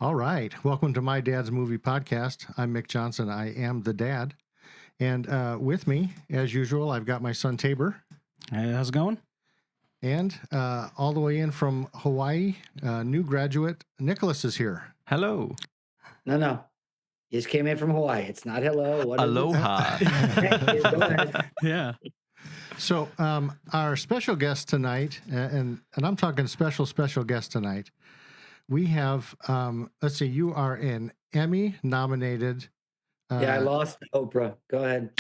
All right. Welcome to My Dad's Movie Podcast. I'm Mick Johnson. I am the dad. And with me, as usual, I've got my son Tabor. Hey, how's it going? And all the way in from Hawaii, new graduate Nicholas is here. Hello. No. You just came in from Hawaii. It's not hello. What is it? Aloha. Thank you. Go ahead. Yeah. So our special guest tonight, and I'm talking special guest tonight, we have, let's see, you are an Emmy-nominated. Yeah, I lost Oprah. Go ahead.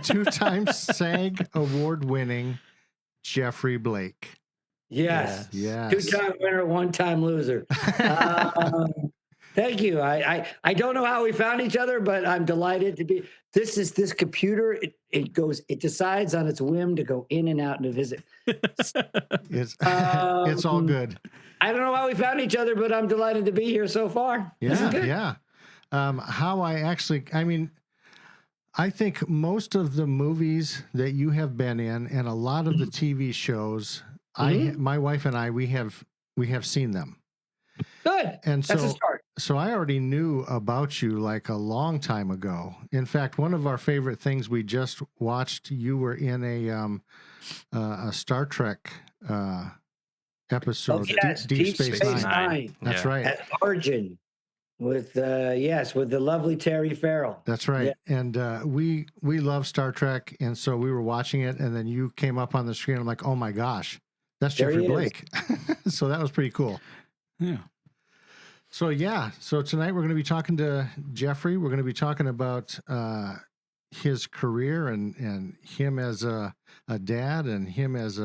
Two-time SAG award-winning Geoffrey Blake. Yes. Yes. Two-time winner, one-time loser. Thank you. I don't know how we found each other, but I'm delighted to be. This computer. It decides on its whim to go in and out and to visit. It's all good. I don't know how we found each other, but I'm delighted to be here so far. Yeah. I think most of the movies that you have been in and a lot of the TV shows, my wife and I, we have seen them. Good. And That's a start. So I already knew about you like a long time ago. In fact, one of our favorite things we just watched, you were in a Star Trek episode, yes, Deep Space Nine. That's right. At Origin with the lovely Terry Farrell. That's right. Yeah. And we love Star Trek, and so we were watching it, and then you came up on the screen. I'm like, oh my gosh, that's Geoffrey Blake. So that was pretty cool. Yeah. So tonight we're going to be talking to Geoffrey. We're going to be talking about his career and him as a dad and him as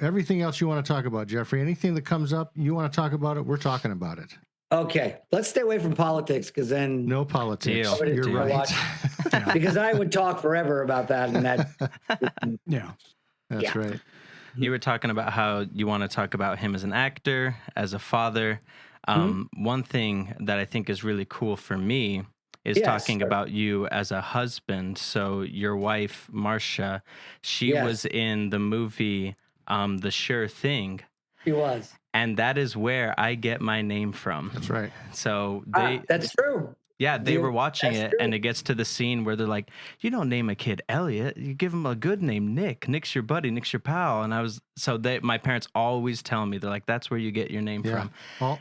everything else you want to talk about, Geoffrey. Anything that comes up, you want to talk about it, we're talking about it. Okay, let's stay away from politics because then no politics. Deal. You're right. Because I would talk forever about that and that. Yeah, that's right. You were talking about how you want to talk about him as an actor, as a father. One thing that I think is really cool for me is talking about you as a husband. So your wife, Marcia, she was in the movie The Sure Thing. She was. And that is where I get my name from. That's right. So that's true. Yeah, they were watching it, true. and it gets to the scene where they're like, you don't name a kid Elliot. You give him a good name, Nick. Nick's your buddy. Nick's your pal. And my parents always tell me, they're like, that's where you get your name from.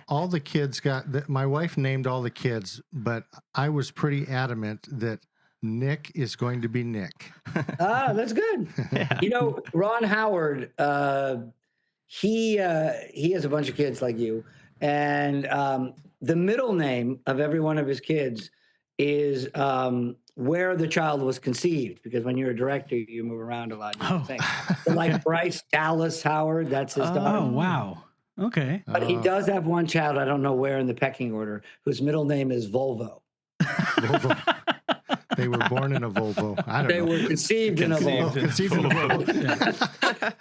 All the kids my wife named all the kids, but I was pretty adamant that Nick is going to be Nick. That's good. Yeah. You know, Ron Howard, he has a bunch of kids like you, and the middle name of every one of his kids is where the child was conceived, because when you're a director, you move around a lot. So like Bryce Dallas Howard, that's his daughter. Oh, wow. Okay. But he does have one child, I don't know where in the pecking order, whose middle name is Volvo. Volvo. They were born in a Volvo. I don't know. They were conceived in a Volvo. Conceived in a Volvo.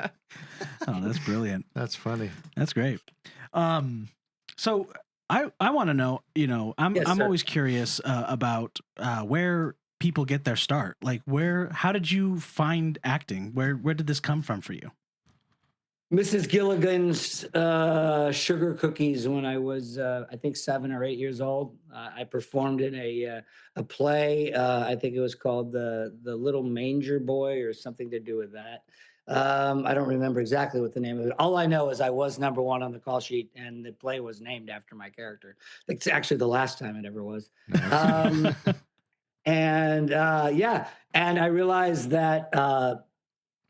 Yeah. Oh, that's brilliant. That's funny. That's great. So I want to know, I'm always curious about where people get their start. Like how did you find acting? Where did this come from for you? Mrs. Gilligan's Sugar Cookies when I was, I think, 7 or 8 years old. I performed in a play. I think it was called the Little Manger Boy or something to do with that. I don't remember exactly what the name of it. All I know is I was number 1 on the call sheet, and the play was named after my character. It's actually the last time it ever was. And I realized that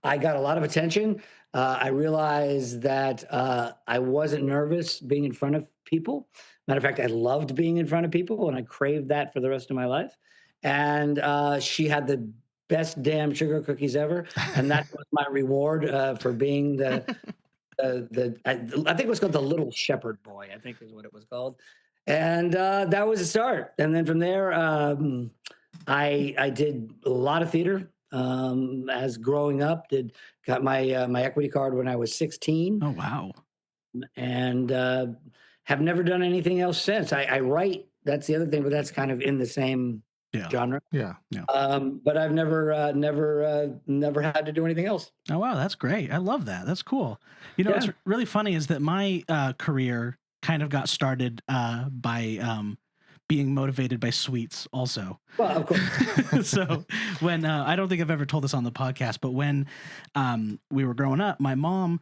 I got a lot of attention. I realized that I wasn't nervous being in front of people. Matter of fact, I loved being in front of people, and I craved that for the rest of my life. And she had the best damn sugar cookies ever, and that was my reward for being I think it was called the Little Shepherd Boy, I think is what it was called. And that was a start. And then from there, I did a lot of theater as growing up. Got my my equity card when I was 16. Oh, wow. And have never done anything else since. I write, that's the other thing, but that's kind of in the same genre. Yeah. But I've never had to do anything else. Oh, wow. That's great. I love that. That's cool. What's really funny is that my career kind of got started by being motivated by sweets also. Well, of course. So when I don't think I've ever told this on the podcast, but when we were growing up, my mom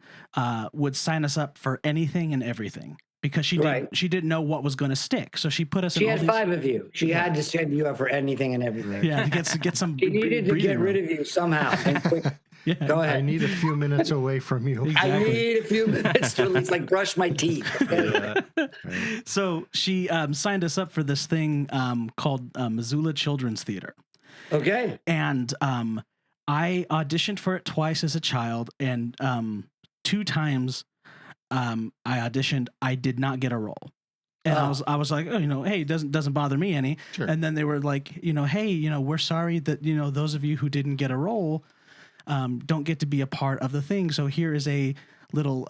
would sign us up for anything and everything because she didn't know what was going to stick. So she put us. She had 5 of you. She had to send you up for anything and everything. Yeah, to get some. She needed to get rid of you somehow. And quick. Yeah. Go ahead. I need a few minutes away from you. Exactly. I need a few minutes to at least like brush my teeth. Yeah. So she signed us up for this thing called Missoula Children's Theater. Okay. And I auditioned for it twice as a child, and 2 times I auditioned, I did not get a role. And I was like, oh, hey, it doesn't bother me any. Sure. And then they were like, hey, we're sorry that those of you who didn't get a role don't get to be a part of the thing. So here is a little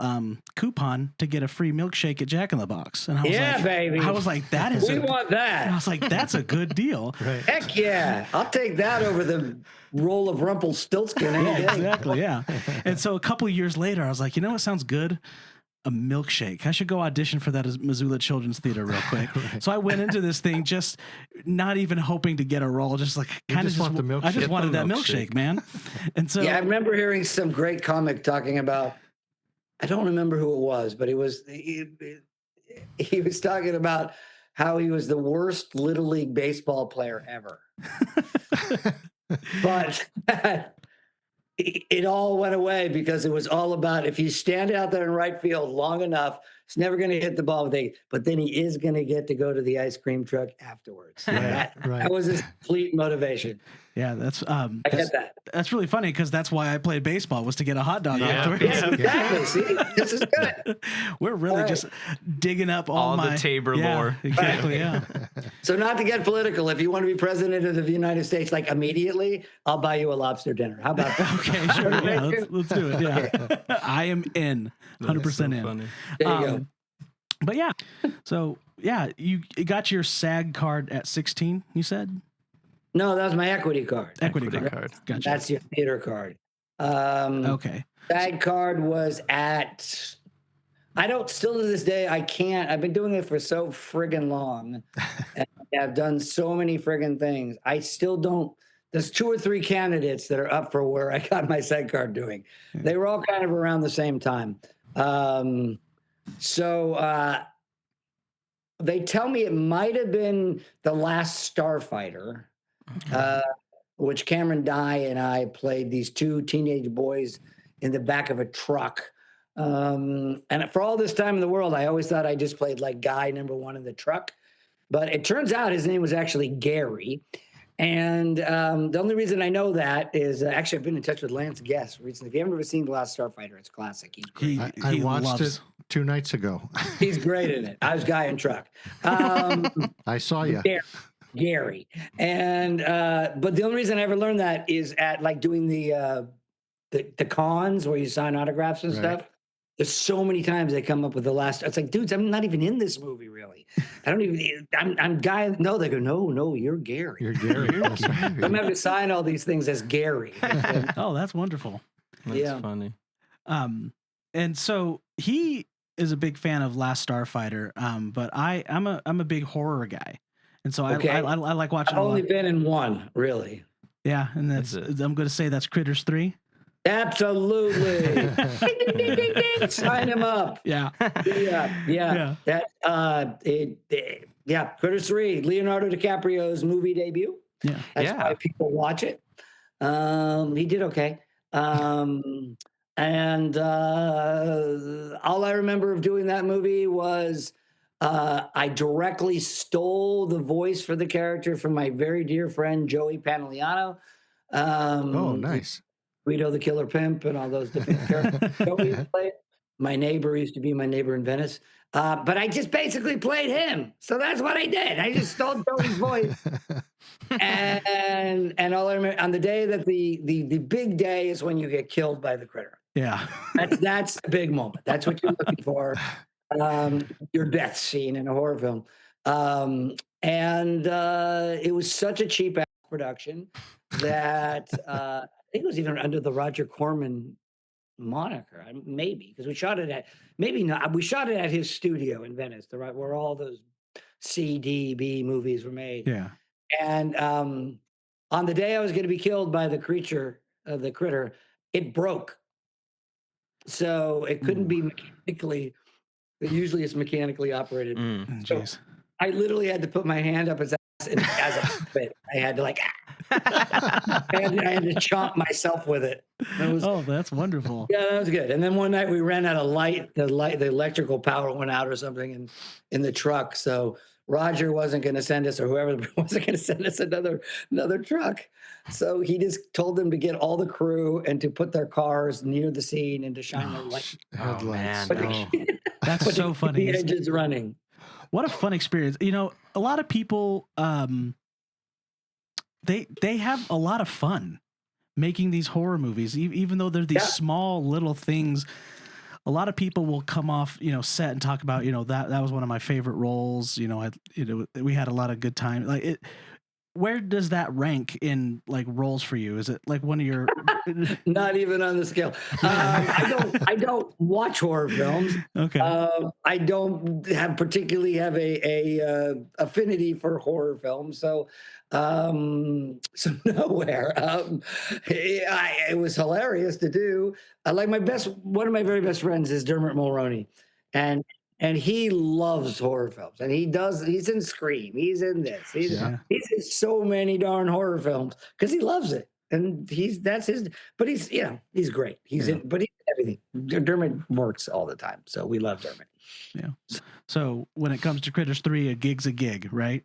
coupon to get a free milkshake at Jack in the Box. And I was like, baby. I was like, that is We want that. I was like, that's a good deal. Right. Heck yeah. I'll take that over the roll of Rumpelstiltskin any day. Exactly, yeah. And so a couple of years later, I was like, what sounds good? A milkshake. I should go audition for that as Missoula Children's Theater real quick. Right. So I went into this thing just not even hoping to get a role, just like kind of just want the milkshake. I just Get wanted the that milkshake, man. And so Yeah, I remember hearing some great comic talking about, I don't remember who it was, but he was talking about how he was the worst Little League baseball player ever. But it all went away because it was all about if you stand out there in right field long enough, it's never going to hit the ball with a, but then he is going to get to go to the ice cream truck afterwards. That was his complete motivation. yeah, that's I get that. that's really funny because that's why I played baseball, was to get a hot dog afterwards. Yeah, exactly. See, this is good. We're really just digging up all the Tabor lore. Exactly, yeah. So not to get political, if you want to be president of the United States, like immediately, I'll buy you a lobster dinner. How about that? Okay, sure. Yeah, let's do it. Yeah. I am in. 100% in. Funny. There you go. But yeah, so yeah, you got your SAG card at 16, you said? No, that was my equity card. Equity Equity card. card. Gotcha. That's your theater card. Okay. SAG card was at, still to this day, I can't, I've been doing it for so friggin' long. And I've done so many friggin' things. I still don't, there's 2 or 3 candidates that are up for where I got my SAG card doing. They were all kind of around the same time. So they tell me it might have been The Last Starfighter, which Cameron Dye and I played these 2 teenage boys in the back of a truck. And for all this time in the world, I always thought I just played like guy number 1 in the truck. But it turns out his name was actually Gary. And the only reason I know that is actually I've been in touch with Lance Guest recently. If you haven't ever seen The Last Starfighter, it's classic. He's great. I watched it 2 nights ago. He's great in it. I was guy in truck. I saw you. Gary. And but the only reason I ever learned that is at like doing the cons where you sign autographs and stuff. There's so many times they come up with the last. It's like, dudes, I'm not even in this movie, really. I don't even. I'm guy. No, they go, no, you're Gary. You're Gary. That's right. I'm having to sign all these things as Gary. Oh, that's wonderful. That's funny. And so he is a big fan of Last Starfighter. But I'm a big horror guy, and so I like watching. I've only been in one, really. Yeah, and I'm going to say that's Critters 3. Absolutely. Ding, ding, ding, ding, ding. Sign him up. Yeah. Yeah. That Critters 3, Leonardo DiCaprio's movie debut. Yeah. That's why people watch it. He did okay. And all I remember of doing that movie was I directly stole the voice for the character from my very dear friend Joey Pantoliano. Oh, nice. Guido the Killer Pimp and all those different characters. Joey played. My neighbor used to be my neighbor in Venice. But I just basically played him. So that's what I did. I just stole Joey's voice. And all I remember on the day that the big day is when you get killed by the critter. Yeah. That's the big moment. That's what you're looking for. Your death scene in a horror film. It was such a cheap ass production that I think it was even under the Roger Corman moniker. Maybe because we shot it at maybe not. We shot it at his studio in Venice, where all those CDB movies were made. Yeah. And on the day I was going to be killed by the critter, it broke. So it couldn't be mechanically. Usually it's mechanically operated. So Jeez. I literally had to put my hand up as a puppet. I had to like, I had to chomp myself with it. That's wonderful. Yeah, that was good. And then one night we ran out of light. The electrical power went out or something in the truck. So Roger wasn't going to send us, or whoever wasn't going to send us another truck. So he just told them to get all the crew and to put their cars near the scene and to shine their light. Headlights. That's so funny. The engine's running. What a fun experience. You know, a lot of people, they have a lot of fun making these horror movies, even though they're these small little things. A lot of people will come off, set and talk about, that was one of my favorite roles. We had a lot of good time. Like it. Where does that rank in like roles for you? Is it like one of your? Not even on the scale. I don't watch horror films. Okay. I don't particularly have a affinity for horror films. So nowhere. It was hilarious to do. One of my very best friends is Dermot Mulroney, and he loves horror films, and he's in Scream, he's in this, he's in so many darn horror films because he loves it, and but he's great. He's in everything. Dermot works all the time, so we love Dermot. Yeah. So when it comes to Critters 3, a gig's a gig, right?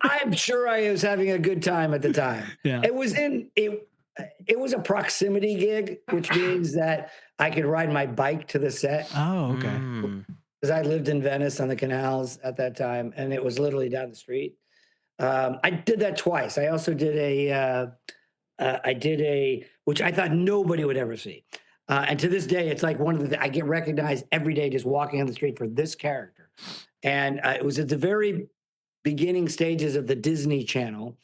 I'm sure I was having a good time at the time. Yeah. It was a proximity gig, which means that I could ride my bike to the set. Oh, okay. Because I lived in Venice on the canals at that time, and it was literally down the street. I did that twice. I also did which I thought nobody would ever see. And to this day, it's like I get recognized every day just walking on the street for this character. And it was at the very beginning stages of the Disney Channel.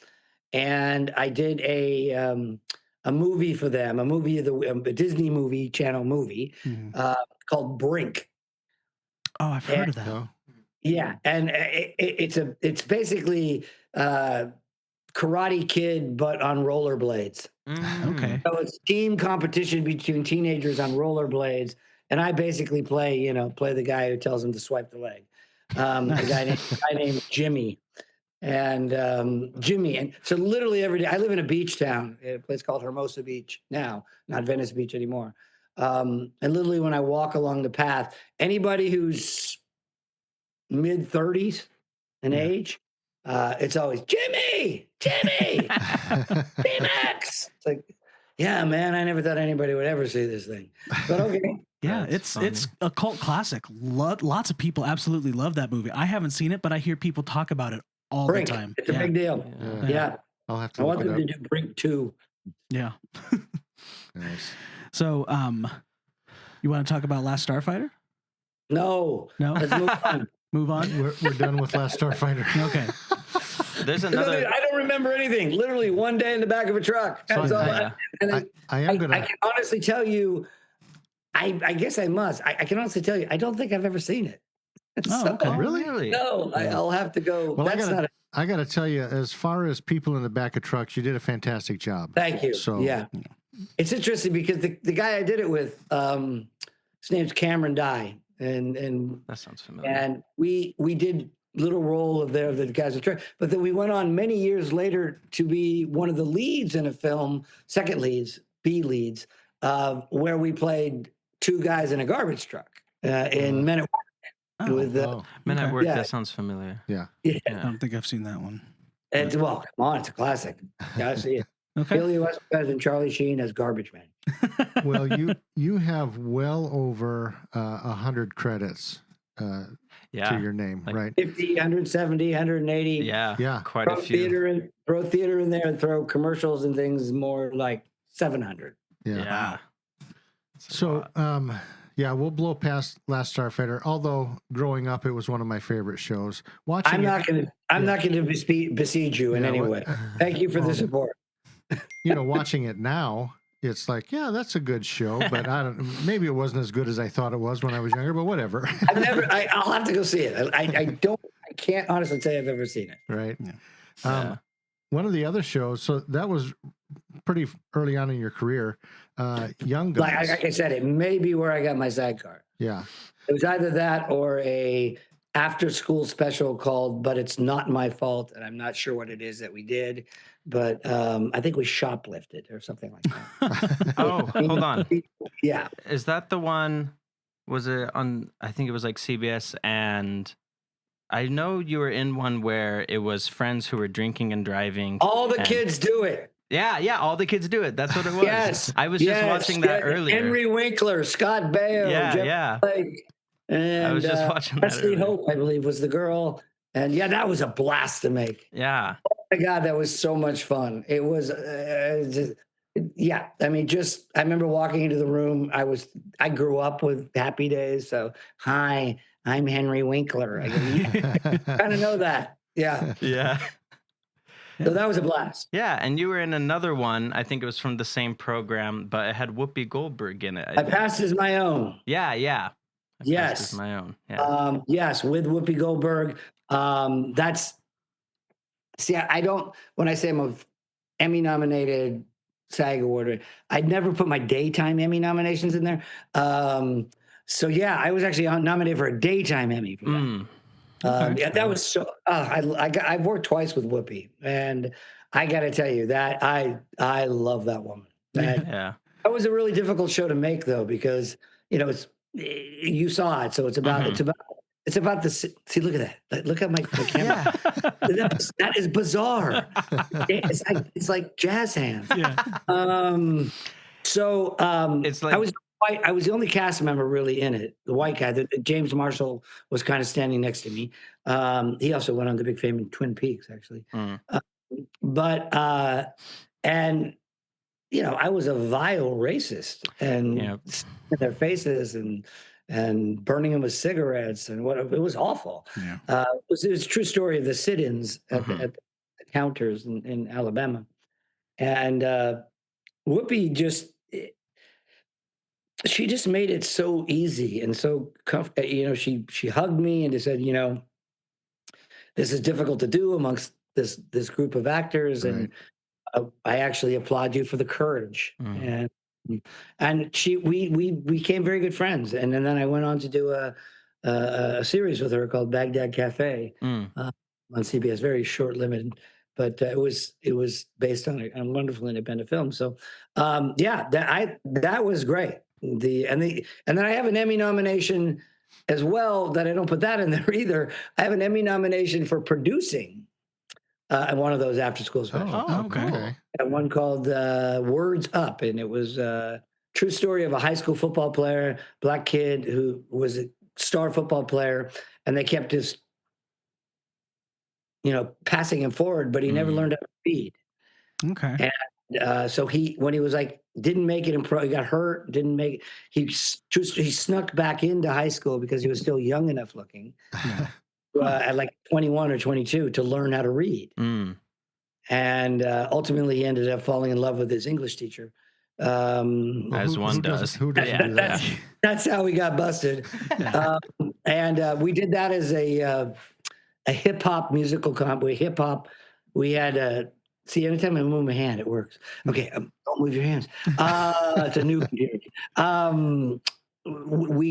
And I did a movie for them, a Disney movie channel movie called Brink. Oh, I've heard of that. Yeah, and it's basically Karate Kid, but on rollerblades. Okay. So it's team competition between teenagers on rollerblades, and I basically play the guy who tells them to swipe the leg. A guy named Jimmy, and and so literally every day I live in a beach town, a place called Hermosa Beach now, not Venice Beach anymore. And literally when I walk along the path, anybody who's mid-30s in age, it's always Jimmy, D-Max. It's like, yeah, man, I never thought anybody would ever see this thing, but okay. Yeah, it's a cult classic. Lots of people absolutely love that movie. I haven't seen it, but I hear people talk about it all the time. It's a big deal. Yeah. I'll have to. I want them to do Brink 2. Yeah. Nice. So, you want to talk about Last Starfighter? No. Let's move on. Move on. We're done with Last Starfighter. Okay. There's another. I don't remember anything. Literally one day in the back of a truck. That's all. I can honestly tell you. I guess I must. I can honestly tell you. I don't think I've ever seen it. Oh, okay. Really? No, I'll have to go. Well, I got to tell you, as far as people in the back of trucks, you did a fantastic job. Thank you. So yeah, it's interesting because the guy I did it with, his name's Cameron Dye, and that sounds familiar. And we did little role of the guys in truck, but then we went on many years later to be one of the leads in a film, second leads, B leads, where we played two guys in a garbage truck in Men at Work. Men at Work, that sounds familiar. Yeah. I don't think I've seen that one. Well, come on, it's a classic. Gotta see it. Okay. Billy Westbrook and Charlie Sheen as Garbage Man. Well, you have well over 100 credits to your name, right? 50, 170, 180. Yeah. Quite a few. Throw theater in there and throw commercials and things, more like 700. Yeah. So, we'll blow past Last Starfighter. Although growing up, it was one of my favorite shows. I'm not going to besiege you in any way. Thank you for the support. Watching it now, it's like, yeah, that's a good show, but maybe it wasn't as good as I thought it was when I was younger, but whatever. I'll have to go see it. I can't honestly say I've ever seen it. Right. Yeah. One of the other shows, so that was pretty early on in your career, Young Guns. Like I said, it may be where I got my SAG card. Yeah. It was either that or a after school special called But It's Not My Fault. And I'm not sure what it is that we did, but I think we shoplifted or something like that. Oh, hold on. Yeah. Is that the one? Was it on? I think it was like CBS, and I know you were in one where it was friends who were drinking and driving. All the kids do it. Yeah, all the kids do it. That's what it was. Yes. I was just watching that earlier. Henry Winkler, Scott Baio, Geoffrey Blake, and I was just watching Leslie that Hope, I believe, was the girl. And yeah, that was a blast to make. Yeah. Oh my God, that was so much fun. It was, yeah. I mean, I remember walking into the room. I grew up with Happy Days. So, hi, I'm Henry Winkler. I kind of know that. Yeah. Yeah. So that was a blast. Yeah, and you were in another one. I think it was from the same program, but it had Whoopi Goldberg in it. I Passed As My Own. Yeah. Yes. Passed As My Own. Yeah. Yes, with Whoopi Goldberg. I don't, when I say I'm a Emmy nominated SAG award, I'd never put my daytime Emmy nominations in there. So yeah, I was actually nominated for a daytime Emmy for that. Yeah, that was so. I've worked twice with Whoopi, and I got to tell you that I love that woman. Yeah. That was a really difficult show to make, though, because you saw it, so it's about the. See, look at that! Look at my camera. Yeah. That is bizarre. It's like jazz hands. Yeah. It's like I was the only cast member really in it. The white guy, James Marshall, was kind of standing next to me. He also went on to big fame in Twin Peaks, actually. I was a vile racist, and in their faces and burning them with cigarettes, and it was awful. Yeah. It was a true story of the sit-ins at the counters in Alabama, and Whoopi she just made it so easy and so comfortable. She hugged me and just said, this is difficult to do amongst this group of actors, and I actually applaud you for the courage. And we became very good friends. And then I went on to do a series with her called Baghdad Cafe on CBS, very short lived, but it was based on a wonderful independent film. So that was great. And then I have an Emmy nomination as well that I don't put that in there either. I have an Emmy nomination for producing one of those after school specials. Oh, okay. One called Words Up, and it was a true story of a high school football player, black kid who was a star football player, and they kept just passing him forward, but he never learned how to read. Okay. And so when he was like, didn't make it in pro, he got hurt, didn't make it. He snuck back into high school because he was still young enough looking at like 21 or 22 to learn how to read. And ultimately he ended up falling in love with his English teacher. As one does. Who doesn't do that? That's how we got busted. And we did that as a hip hop musical comp. We had see, anytime I move my hand, it works. Okay, don't move your hands. It's a new computer. We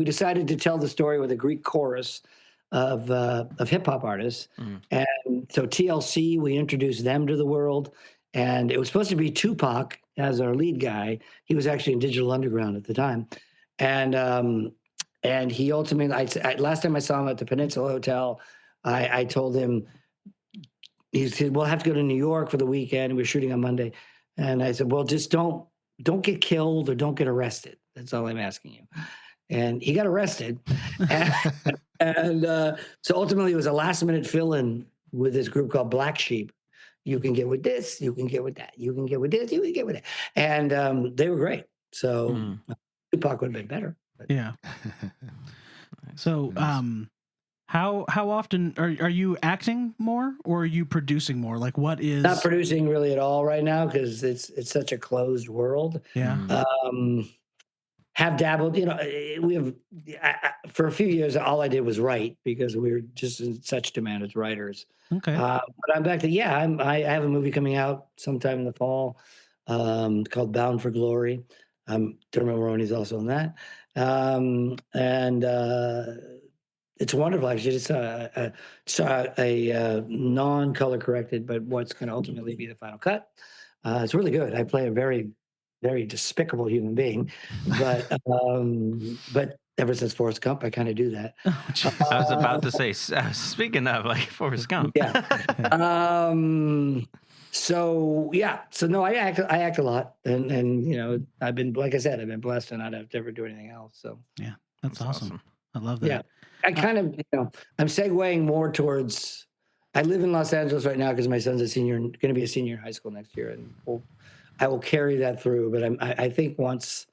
decided to tell the story with a Greek chorus of hip hop artists, and so TLC, we introduced them to the world, and it was supposed to be Tupac as our lead guy. He was actually in Digital Underground at the time, and he ultimately, last time I saw him at the Peninsula Hotel, I told him. He said, we'll have to go to New York for the weekend. We're shooting on Monday. And I said, well, just don't get killed or don't get arrested. That's all I'm asking you. And he got arrested. and so ultimately it was a last minute fill-in with this group called Black Sheep. You can get with this, you can get with that, you can get with this, you can get with that. And they were great. So Tupac would have been better. But. Yeah. So How often are you acting more or are you producing more? Like what is Not producing really at all right now because it's such a closed world. Yeah. Have dabbled, we have for a few years. All I did was write because we were just in such demand as writers. Okay. But I'm back to I have a movie coming out sometime in the fall called Bound for Glory. Dermot Mulroney's also in that, and it's wonderful. Actually, it's a non-color corrected, but what's going to ultimately be the final cut. It's really good. I play a very, very despicable human being, but ever since Forrest Gump, I kind of do that. Oh, geez. I was about to say, speaking of like Forrest Gump. Yeah. So no, I act a lot, and I've been, like I said, I've been blessed to not have to ever do anything else. So Yeah, that's awesome. I love that. yeah, I kind of, I'm segueing more towards. I live in Los Angeles right now because my son's going to be a senior in high school next year, and I will carry that through. But I think once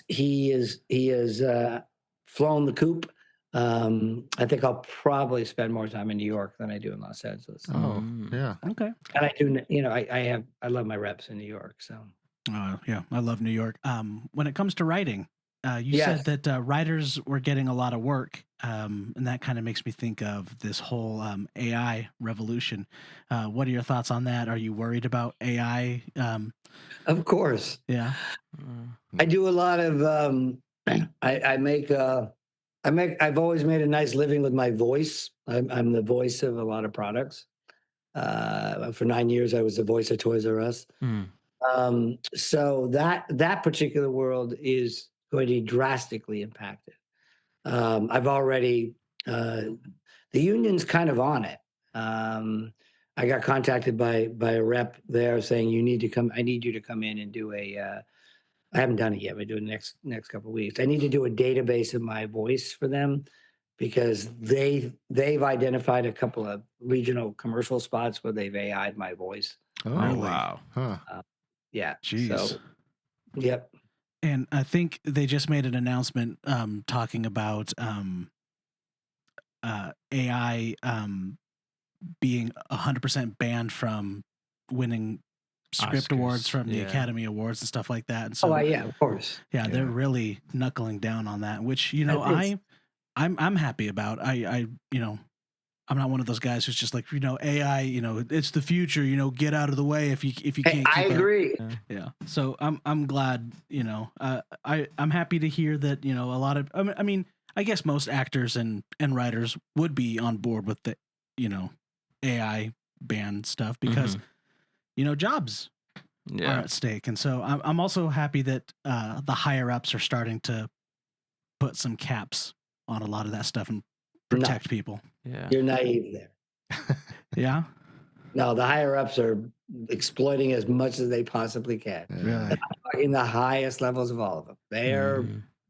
he is flown the coop, I think I'll probably spend more time in New York than I do in Los Angeles. Oh, yeah. Okay. And I do, I love my reps in New York. So yeah, I love New York. When it comes to writing, you Yes. said that writers were getting a lot of work, and that kind of makes me think of this whole AI revolution. What are your thoughts on that? Are you worried about AI? Of course, Yeah. I do a lot of. I've always made a nice living with my voice. I'm the voice of a lot of products. For 9 years, I was the voice of Toys R Us. So that particular world is going to be drastically impacted. I've already the union's kind of on it. I got contacted by a rep there saying I need you to come in and do a. I haven't done it yet. But do it next couple of weeks. I need to do a database of my voice for them because they've identified a couple of regional commercial spots where they've AI'd my voice. Oh, Really? Wow. Huh. Yeah. Jeez. So, yep. And I think they just made an announcement talking about AI being 100% banned from winning script Oscars, awards from the yeah. Academy Awards and stuff like that. And so, Yeah, of course. yeah, they're Yeah. really knuckling down on that, which It's- I'm happy about. I'm not one of those guys who's just like AI. It's the future. Get out of the way if you can't. I keep agree. Yeah. So I'm glad. I'm happy to hear that. A lot of. I mean, I guess most actors and writers would be on board with the AI ban stuff because jobs are Yeah. at stake, and so I'm also happy that the higher ups are starting to put some caps on a lot of that stuff and protect people. Yeah. You're naive there. Yeah. No, the higher ups are exploiting as much as they possibly can. Really. In the highest levels of all of them.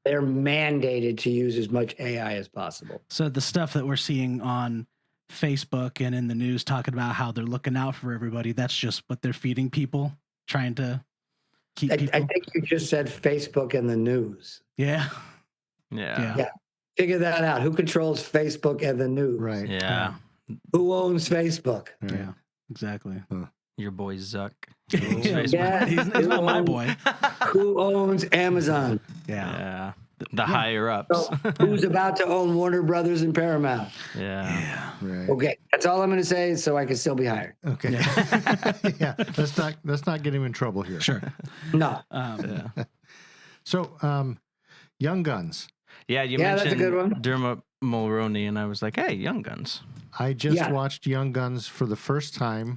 They're mandated to use as much AI as possible. So the stuff that we're seeing on Facebook and in the news talking about how they're looking out for everybody, that's just what they're feeding people, trying to keep people. I think you just said Facebook and the news. Yeah. Yeah. Figure that out. Who controls Facebook and the news? Right. Yeah. Who owns Facebook? Right. Yeah. Exactly. Your boy Zuck. Yeah. He's not my boy. Who owns Amazon? Yeah. Yeah. The higher ups. So, who's about to own Warner Brothers and Paramount? Yeah. Right. Okay, that's all I'm going to say, so I can still be hired. Okay. Yeah. Let's not get him in trouble here. Sure. No. So, Young Guns. Yeah, you Yeah, that's a mentioned good one. Dermot Mulroney, and I was like, hey, Young Guns. I just watched Young Guns for the first time.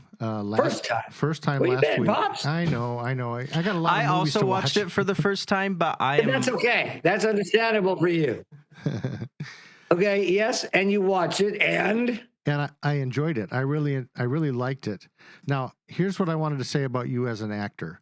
First time Where you last been, week. Pops? I know. I got a lot. I of movies also to watched watch. it for the first time, but And that's okay. That's understandable for you. Okay, yes, and you watch it, and I enjoyed it. I really liked it. Now, here's what I wanted to say about you as an actor.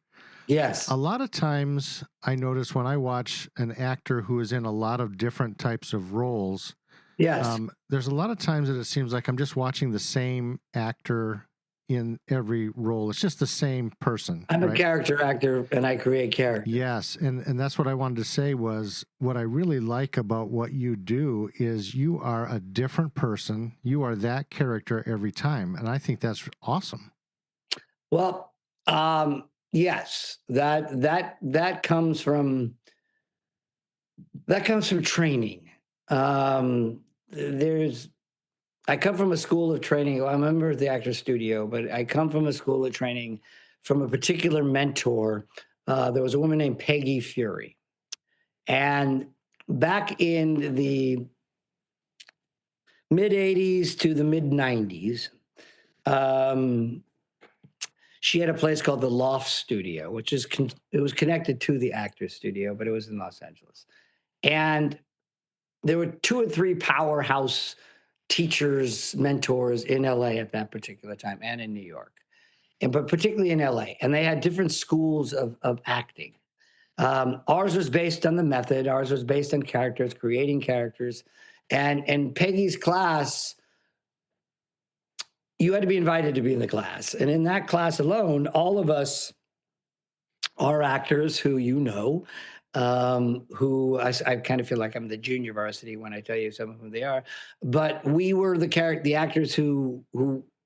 yes, A lot of times I notice when I watch an actor who is in a lot of different types of roles, yes, there's a lot of times that it seems like I'm just watching the same actor in every role. It's just the same person. I'm right? a character actor, and I create characters. Yes, and that's what I wanted to say was what I really like about what you do is you are a different person. You are that character every time, and I think that's awesome. Well, yes, that comes from training. There's I come from a school of training. I'm a member of the Actors Studio, but I come from a school of training from a particular mentor. There was a woman named Peggy Fury, and back in the mid '80s to the mid '90s, um, she had a place called the Loft Studio, which is it was connected to the Actors Studio, but it was in Los Angeles. And there were 2 or 3 powerhouse teachers, mentors in LA at that particular time, and in New York, but particularly in LA. And they had different schools of acting. Ours was based on the method. Ours was based on characters, creating characters. And Peggy's class, you had to be invited to be in the class. And in that class alone, all of us are actors who who I kind of feel like I'm the junior varsity when I tell you some of who they are. But we were the actors who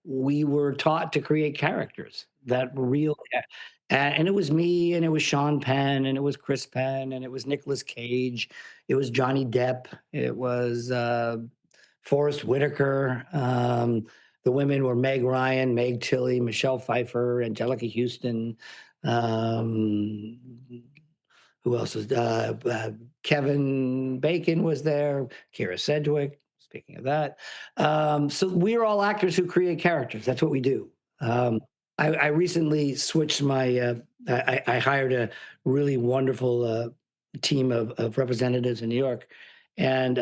we were taught to create characters that were real. And it was me, and it was Sean Penn, and it was Chris Penn, and it was Nicolas Cage, it was Johnny Depp, it was Forrest Whitaker. The women were Meg Ryan, Meg Tilly, Michelle Pfeiffer, Angelica Houston. Um, who else was Kevin Bacon was there, Kira Sedgwick, speaking of that. So we're all actors who create characters. That's what we do. I recently switched my I hired a really wonderful team of representatives in New York, and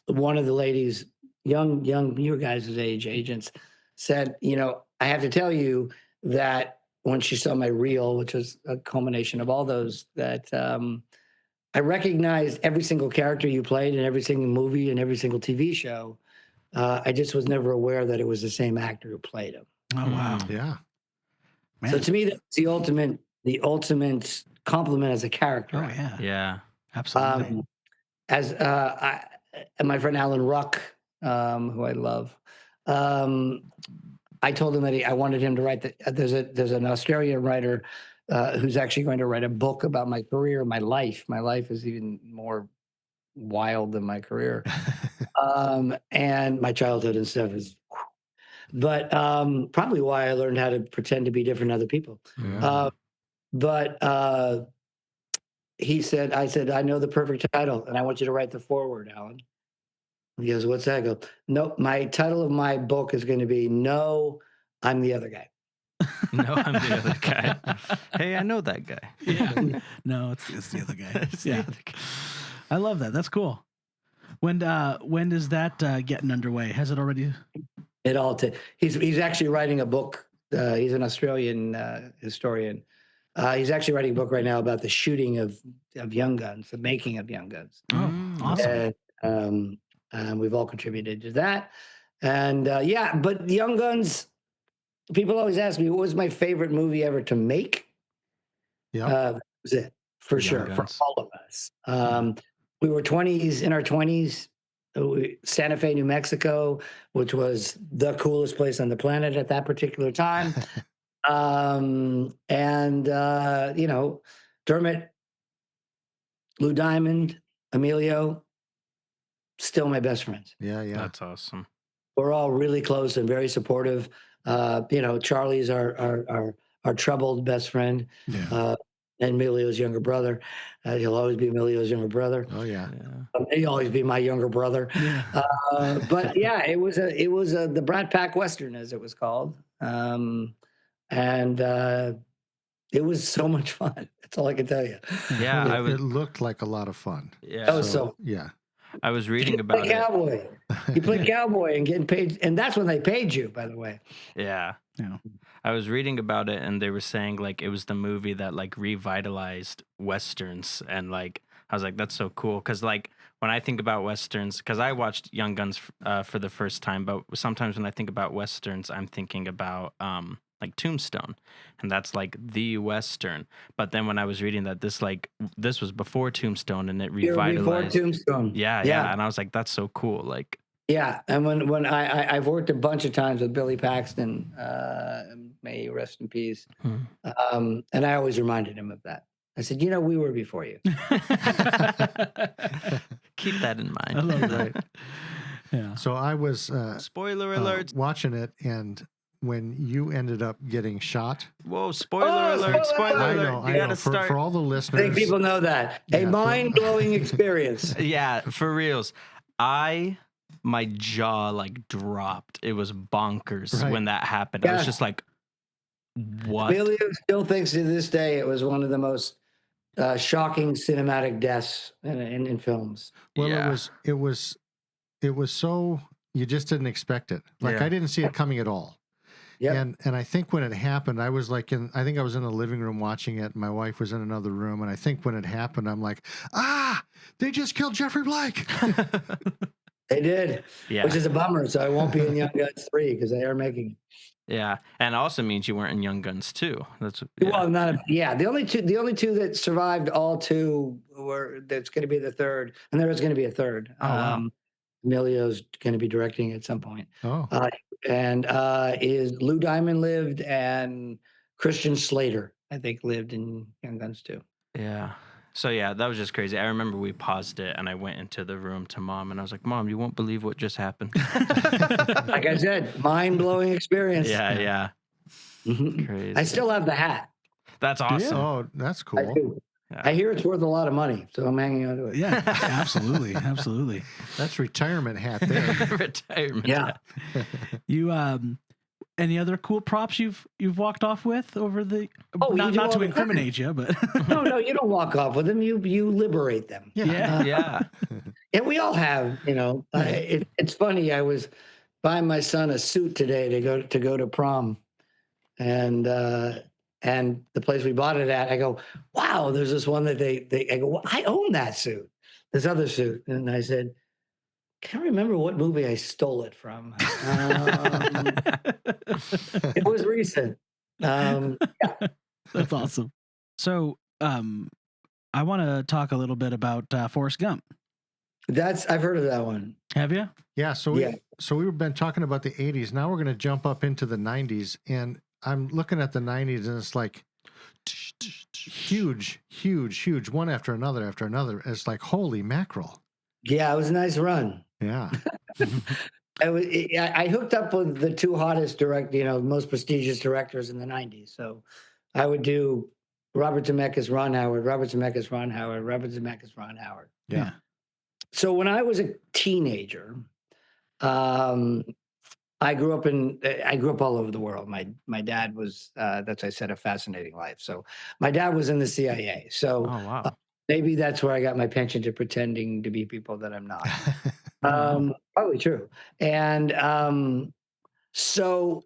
one of the ladies, young your guys' age agents, said, I have to tell you that when she saw my reel, which was a culmination of all those, that I recognized every single character you played in every single movie and every single TV show. I just was never aware that it was the same actor who played him. Oh wow! Yeah. Man. So to me, that's the ultimate compliment as a character. Oh yeah, Yeah, absolutely. As and my friend Alan Ruck, who I love, I told him that I wanted him to write there's an Australian writer who's actually going to write a book about my career, my life. My life is even more wild than my career, and my childhood and stuff is. But probably why I learned how to pretend to be different than other people. Yeah. But he said, I said, I know the perfect title, and I want you to write the foreword, Alan. He goes, what's that? I go, no, my title of my book is going to be No, I'm the Other Guy. No, I'm the other guy. Hey, I know that guy. Yeah. No, it's the other guy. It's the Yeah. other guy. I love that. That's cool. When is that getting underway? Has it already? It all. He's actually writing a book. He's an Australian historian. He's actually writing a book right now about the shooting of Young Guns, the making of Young Guns. Oh, awesome. And we've all contributed to that. And yeah, but Young Guns. People always ask me, what was my favorite movie ever to make? Yeah. That was it, for Young sure, Guns. for all of us. We were in our 20s, Santa Fe, New Mexico, which was the coolest place on the planet at that particular time. Dermot, Lou Diamond, Emilio, still my best friends. Yeah. That's awesome. We're all really close and very supportive. Charlie's our troubled best friend. Yeah. And Emilio's younger brother. He'll always be Emilio's younger brother. Oh yeah. He'll always be my younger brother. Yeah. But yeah, it was the Brat Pack Western, as it was called, and it was so much fun. That's all I can tell you. Yeah, It looked like a lot of fun. Yeah. That was so. Yeah. I was reading about it. Cowboy. You play cowboy and getting paid, and that's when they paid you, by the way. Yeah. Yeah. I was reading about it, and they were saying like it was the movie that like revitalized westerns, and like I was like, that's so cool. Because like when I think about Westerns, because I watched Young Guns for the first time, but sometimes when I think about Westerns, I'm thinking about like Tombstone, and that's like the Western. But then when I was reading that this was before Tombstone, and it Before revitalized. Tombstone. Yeah, and I was like, that's so cool. Like, yeah, and when I've worked a bunch of times with Billy Paxton, may he rest in peace, and I always reminded him of that. I said, we were before you. keep that in mind. I love that. Yeah. So I was Spoiler alert. watching it, and when you ended up getting shot. Whoa, spoiler alert, spoiler I alert. know, You gotta start. For all the I listeners. think people know that. A mind-blowing experience. Yeah, for reals. My jaw like dropped. It was bonkers when that happened. I was just like, what? Emilio still thinks to this day it was one of the most shocking cinematic deaths in films. Well, it was so, you just didn't expect it. Like I didn't see it coming at all. Yeah. And I think when it happened, I was like I think I was in the living room watching it. And my wife was in another room. And I think when it happened, I'm like, they just killed Geoffrey Blake. They did, which is a bummer. So I won't be in Young Guns 3 because they are making it. Yeah, and it also means you weren't in Young Guns 2. That's well, the only two that survived all two that's going to be the third, and there is going to be a third. Wow. Emilio's going to be directing at some point. Oh, and is Lou Diamond lived, and Christian Slater I think lived in Young Guns 2. Yeah. So yeah, that was just crazy. I remember we paused it and I went into the room to Mom and I was like, Mom, you won't believe what just happened. Like I said, mind-blowing experience. Yeah. Crazy. I still have the hat. That's awesome. Oh, that's cool. I do. Yeah. I hear it's worth a lot of money, so I'm hanging on to it. Yeah, absolutely. That's retirement hat there. Retirement. Yeah. Hat. You any other cool props you've walked off with over the? Not to incriminate you, but no, you don't walk off with them. You liberate them. Yeah. And we all have. It's funny. I was buying my son a suit today to go to prom, and the place we bought it at, I go, wow. There's this one that I go, well, I own that suit. This other suit, and I said, can't remember what movie I stole it from. It was recent. Yeah. That's awesome. So, I want to talk a little bit about Forrest Gump. I've heard of that one. Have you? Yeah. So we've been talking about the 80s. Now we're going to jump up into the 90s, and I'm looking at the 90s, and it's like huge, one after another. It's like, holy mackerel. Yeah, it was a nice run. Yeah. I hooked up with the two hottest most prestigious directors in the 90s. So I would do Robert Zemeckis, Ron Howard, Robert Zemeckis, Ron Howard, Robert Zemeckis, Ron Howard. Yeah. So when I was a teenager, I grew up all over the world. My dad was, that's why I said, a fascinating life. So my dad was in the CIA. So maybe that's where I got my penchant to pretending to be people that I'm not. Probably true. And so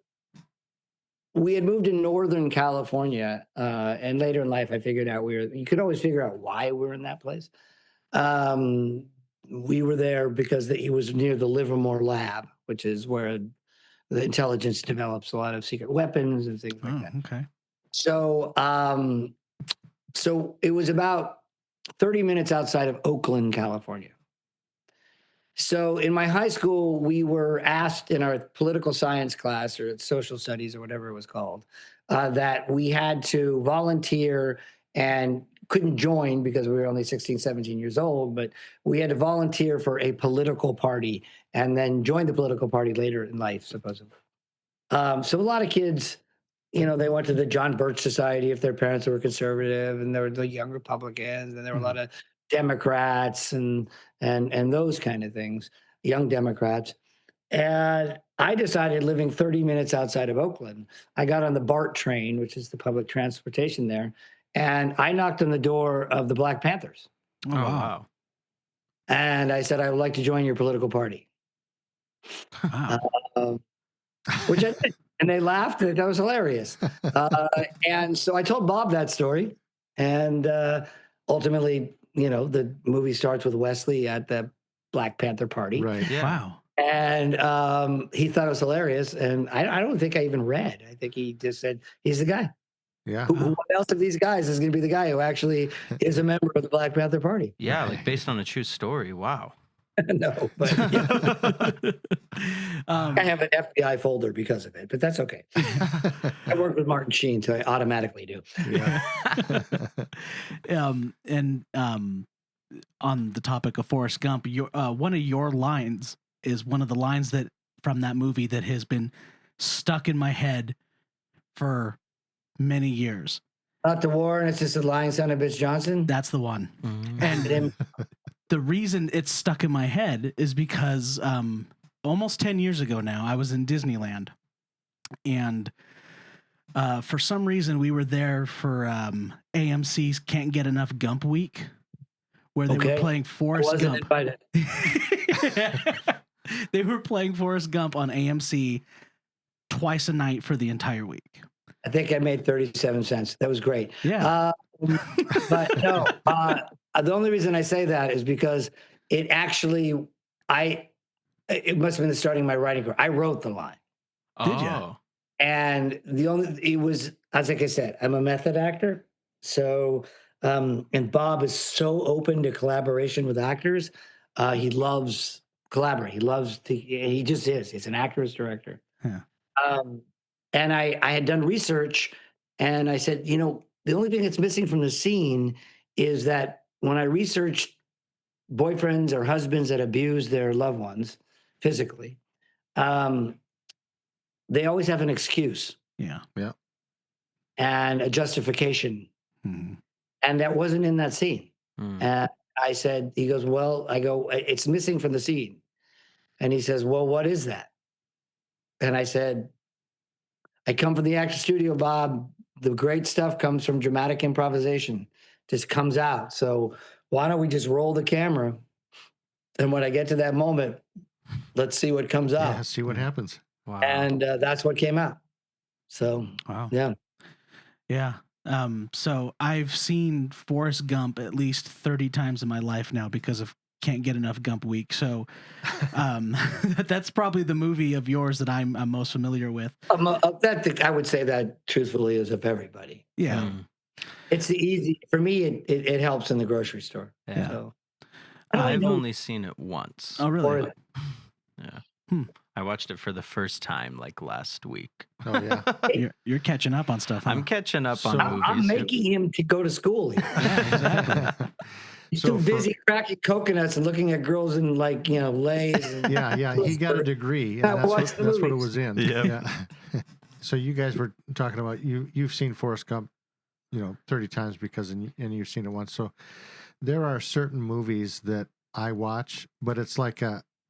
we had moved to Northern California, and later in life, I figured out you could always figure out why we were in that place. We were there because he was near the Livermore lab, which is where the intelligence develops a lot of secret weapons and things like that. Okay. So, so it was about 30 minutes outside of Oakland, California. So in my high school, we were asked in our political science class or social studies or whatever it was called, that we had to volunteer and couldn't join because we were only 16, 17 years old, but we had to volunteer for a political party and then join the political party later in life, supposedly. So a lot of kids, they went to the John Birch Society if their parents were conservative, and there were the Young Republicans, and there were a lot of Democrats and those kind of things, young Democrats. And I decided, living 30 minutes outside of Oakland, I got on the BART train, which is the public transportation there, and I knocked on the door of the Black Panthers. Oh, wow. And I said, I would like to join your political party. Wow. Which I did. And they laughed. That was hilarious. And so I told Bob that story. And ultimately, the movie starts with Wesley at the Black Panther party. Right. Yeah. Wow. And he thought it was hilarious. And I don't think I even read. I think he just said, he's the guy. Yeah. Who else of these guys is going to be the guy who actually is a member of the Black Panther Party? Yeah, like based on a true story. Wow. No, but I have an FBI folder because of it, but that's okay. I work with Martin Sheen, so I automatically do. Yeah. And on the topic of Forrest Gump, one of your lines is one of the lines that from that movie that has been stuck in my head for many years. Not the war, and it's just a lying son of bitch Johnson. That's the one. Mm. And the reason it's stuck in my head is because almost 10 years ago now, I was in Disneyland. And for some reason, we were there for AMC's Can't Get Enough Gump Week, where they were playing Forrest Gump. Invited. They were playing Forrest Gump on AMC twice a night for the entire week. I think I made 37 cents. That was great. Yeah. But no, the only reason I say that is because it actually, it must have been the starting of my writing career. I wrote the line. Did you? And it was, as like I said, I'm a method actor. So, and Bob is so open to collaboration with actors. He loves collaborating. He just is. He's an actor's director. Yeah. And I had done research and I said, the only thing that's missing from the scene is that when I researched boyfriends or husbands that abuse their loved ones physically, they always have an excuse. Yeah. Yeah. And a justification. Hmm. And that wasn't in that scene. Mm. And I said, he goes, it's missing from the scene. And he says, well, what is that? And I said, I come from the actor studio, Bob. The great stuff comes from dramatic improvisation, just comes out. So why don't we just roll the camera? And when I get to that moment, let's see what comes out. Yeah, see what happens. Wow. And that's what came out. So, Wow. yeah. Yeah. So I've seen Forrest Gump at least 30 times in my life now because of Can't Get Enough Gump Week. So that's probably the movie of yours that I'm most familiar with. I would say that truthfully is of everybody. Yeah. Mm. It's the easy, for me, it helps in the grocery store. Yeah. So, I've only seen it once. Oh, really? Yeah. Hmm. I watched it for the first time like last week. Oh yeah. You're catching up on stuff. Huh? I'm catching up on movies. I'm making him to go to school. Yeah, exactly. He's So too busy cracking coconuts and looking at girls in Lays. And Yeah. He got a degree. Yeah, And watch the that's what it movies. was in. Yep. Yeah. So you guys were talking about you've seen Forrest Gump, 30 times and you've seen it once. So there are certain movies that I watch, but it's like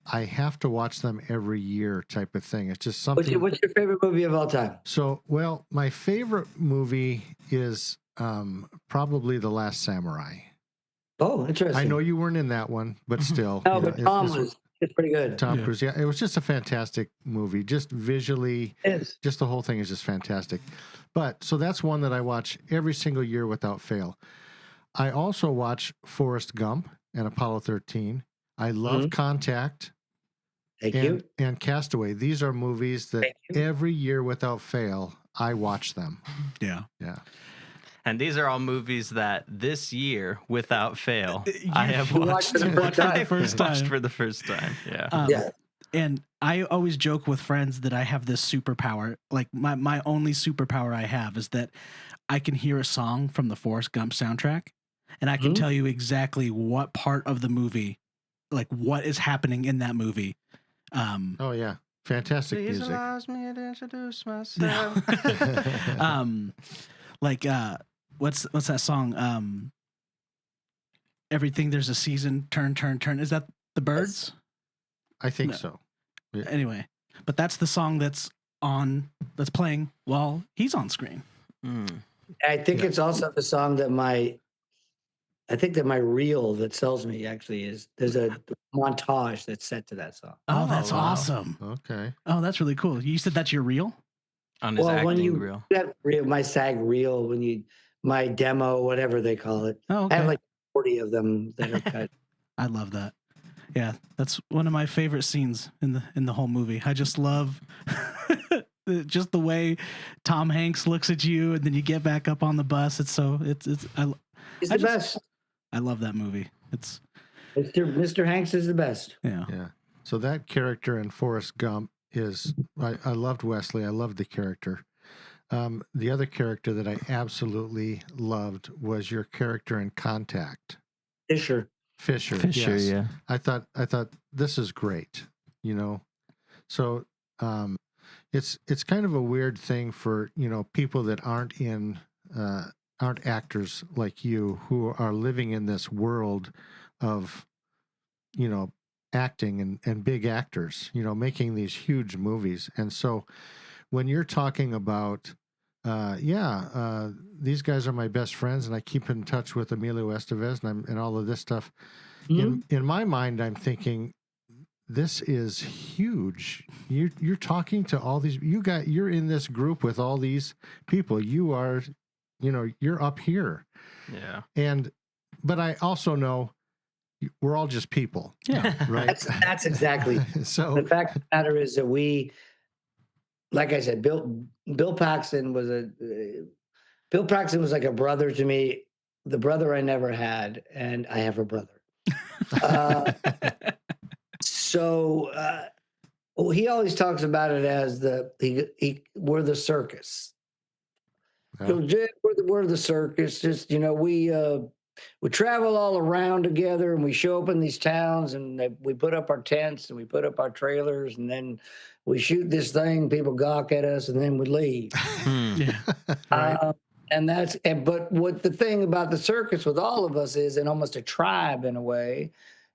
I have to watch them every year type of thing. It's just something. What's your favorite movie of all time? So, well, my favorite movie is probably The Last Samurai. Oh, interesting. I know you weren't in that one, but still. No, but Tom was pretty good. Tom Cruise. Yeah, it was just a fantastic movie. Just visually, just the whole thing is just fantastic. But so that's one that I watch every single year without fail. I also watch Forrest Gump and Apollo 13. I love Contact. Thank you. And Castaway. These are movies that every year without fail, I watch them. Yeah. Yeah. And these are all movies that this year, without fail, I have watched watched for the first time. Yeah. Yeah. And I always joke with friends that I have this superpower. Like my only superpower I have is that I can hear a song from the Forrest Gump soundtrack and I can tell you exactly what part of the movie, like what is happening in that movie. Oh yeah. Fantastic Please music. allows me to introduce myself. What's that song? Everything There's a Season, Turn. Is that the Birds? I think No. so. Anyway, but that's the song that's playing while he's on screen. Mm. I think it's also the song that my reel that sells me actually is. There's a montage that's set to that song. Oh, that's wow. awesome. Okay. Oh, that's really cool. You said that's your reel? On his When acting you reel. that reel, my SAG reel, my demo, whatever they call it. Oh, okay. I have like 40 of them that are cut. I love that. Yeah, that's one of my favorite scenes in the whole movie. I just love just the way Tom Hanks looks at you, and then you get back up on the bus. It's He's the best. I love that movie. It's Mr. Hanks is the best. Yeah. So that character in Forrest Gump is I loved Wesley. I loved the character. The other character that I absolutely loved was your character in Contact. Fisher, yes. Yeah. I thought this is great, you know. So it's kind of a weird thing for, you know, people that aren't actors like you, who are living in this world of, you know, acting and big actors, you know, making these huge movies. And so when you're talking about these guys are my best friends, and I keep in touch with Emilio Estevez and all of this stuff. In my mind, I'm thinking, this is huge. You're talking to all these. You're in this group with all these people. You are, you know, you're up here. Yeah. But I also know we're all just people. Yeah. Right. That's exactly. So the fact of the matter is that like I said, Bill Paxton was like a brother to me, the brother I never had, and I have a brother. He always talks about it as we're the circus. So we're the circus. Just, you know, we travel all around together, and we show up in these towns, and we put up our tents, and we put up our trailers, and then we shoot this thing. People gawk at us, and then we leave. Yeah. Right. But what the thing about the circus with all of us is, and almost a tribe in a way,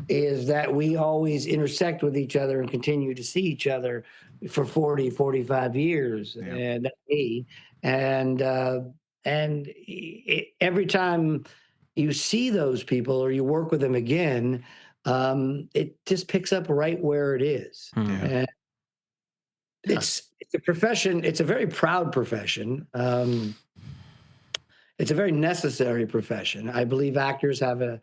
is that we always intersect with each other and continue to see each other for 40, 45 years. Yeah. And that's me. And every time you see those people or you work with them again, it just picks up right where it is. Yeah. And it's a profession. It's a very proud profession. It's a very necessary profession. I believe actors have an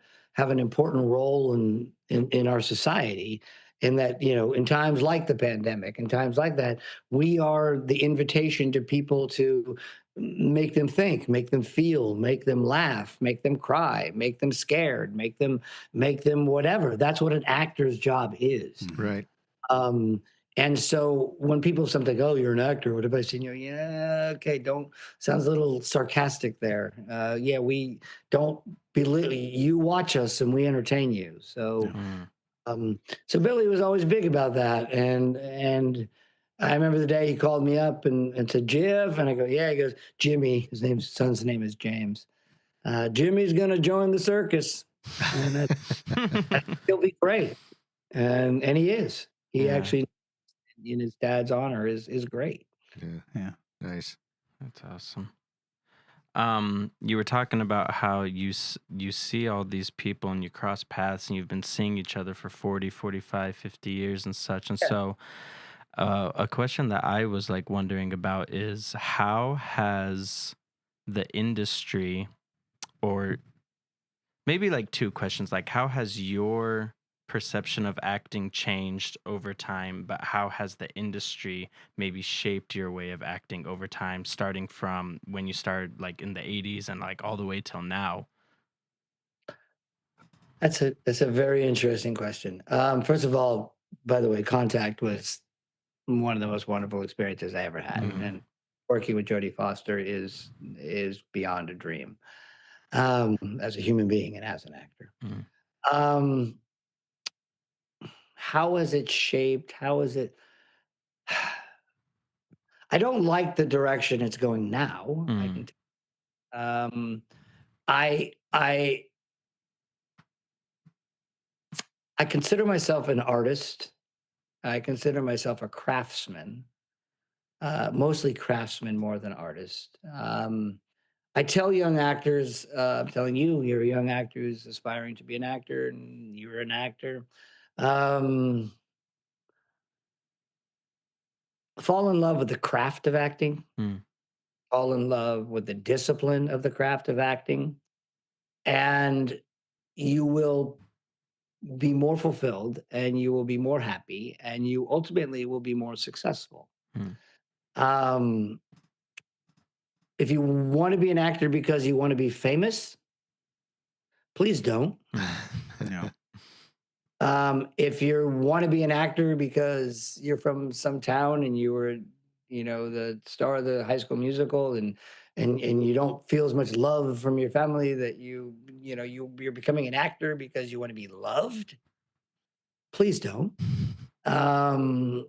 important role in our society, in that, you know, in times like the pandemic, in times like that, we are the invitation to people to make them think, make them feel, make them laugh, make them cry, make them scared, make them whatever. That's what an actor's job is. Right. And so when people something, oh, you're an actor, what have I seen you? Yeah, okay, sounds a little sarcastic there. Yeah, we don't belittle you. Watch us and we entertain you. So, so Billy was always big about that. And I remember the day he called me up and said, Jeff, and I go, yeah. He goes, Jimmy, son's name is James. Jimmy's going to join the circus, and he'll be great. And he is. He actually, in his dad's honor, is great. Yeah. Nice. That's awesome. You were talking about how you see all these people and you cross paths, and you've been seeing each other for 40, 45, 50 years and such. And so a question that I was like wondering about is, how has the industry, or maybe like two questions, like how has your perception of acting changed over time, but how has the industry maybe shaped your way of acting over time, starting from when you started like in the 80s and like all the way till now? That's a very interesting question. First of all, by the way, Contact was one of the most wonderful experiences I ever had, and working with Jodie Foster is beyond a dream, as a human being and as an actor. How has it shaped? How is it? I don't like the direction it's going now. I can. I consider myself an artist. I consider myself a craftsman, mostly craftsman more than artist. I tell young actors, I'm telling you, you're a young actor who's aspiring to be an actor, and you're an actor. Fall in love with the craft of acting. Fall in love with the discipline of the craft of acting. And you will be more fulfilled and you will be more happy and you ultimately will be more successful. Hmm. Um, if you want to be an actor because you want to be famous, please don't. No. If you want to be an actor because you're from some town and you were, the star of the High School Musical, and you don't feel as much love from your family that you're becoming an actor because you want to be loved, please don't. Um,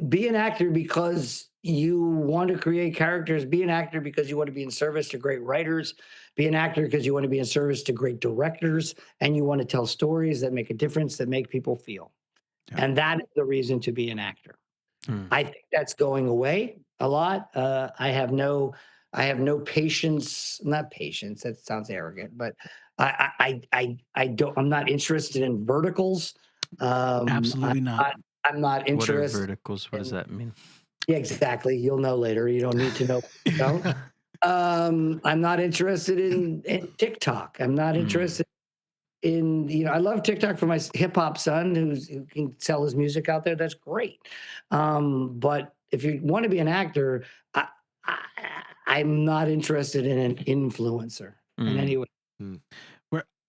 be an actor because you want to create characters. Be an actor because you want to be in service to great writers. Be an actor because you want to be in service to great directors, and you want to tell stories that make a difference, that make people feel. Yeah. And that is the reason to be an actor. I think that's going away a lot. I have no patience. Not patience. That sounds arrogant, but I don't. I'm not interested in verticals. Absolutely not. I'm not What are interested. verticals? What does that mean? Yeah, exactly. You'll know later. You don't need to know. Don't. I'm not interested in TikTok. I'm not interested in, I love TikTok for my hip hop son who can sell his music out there. That's great. But if you want to be an actor, I, I'm not interested in an influencer in any way.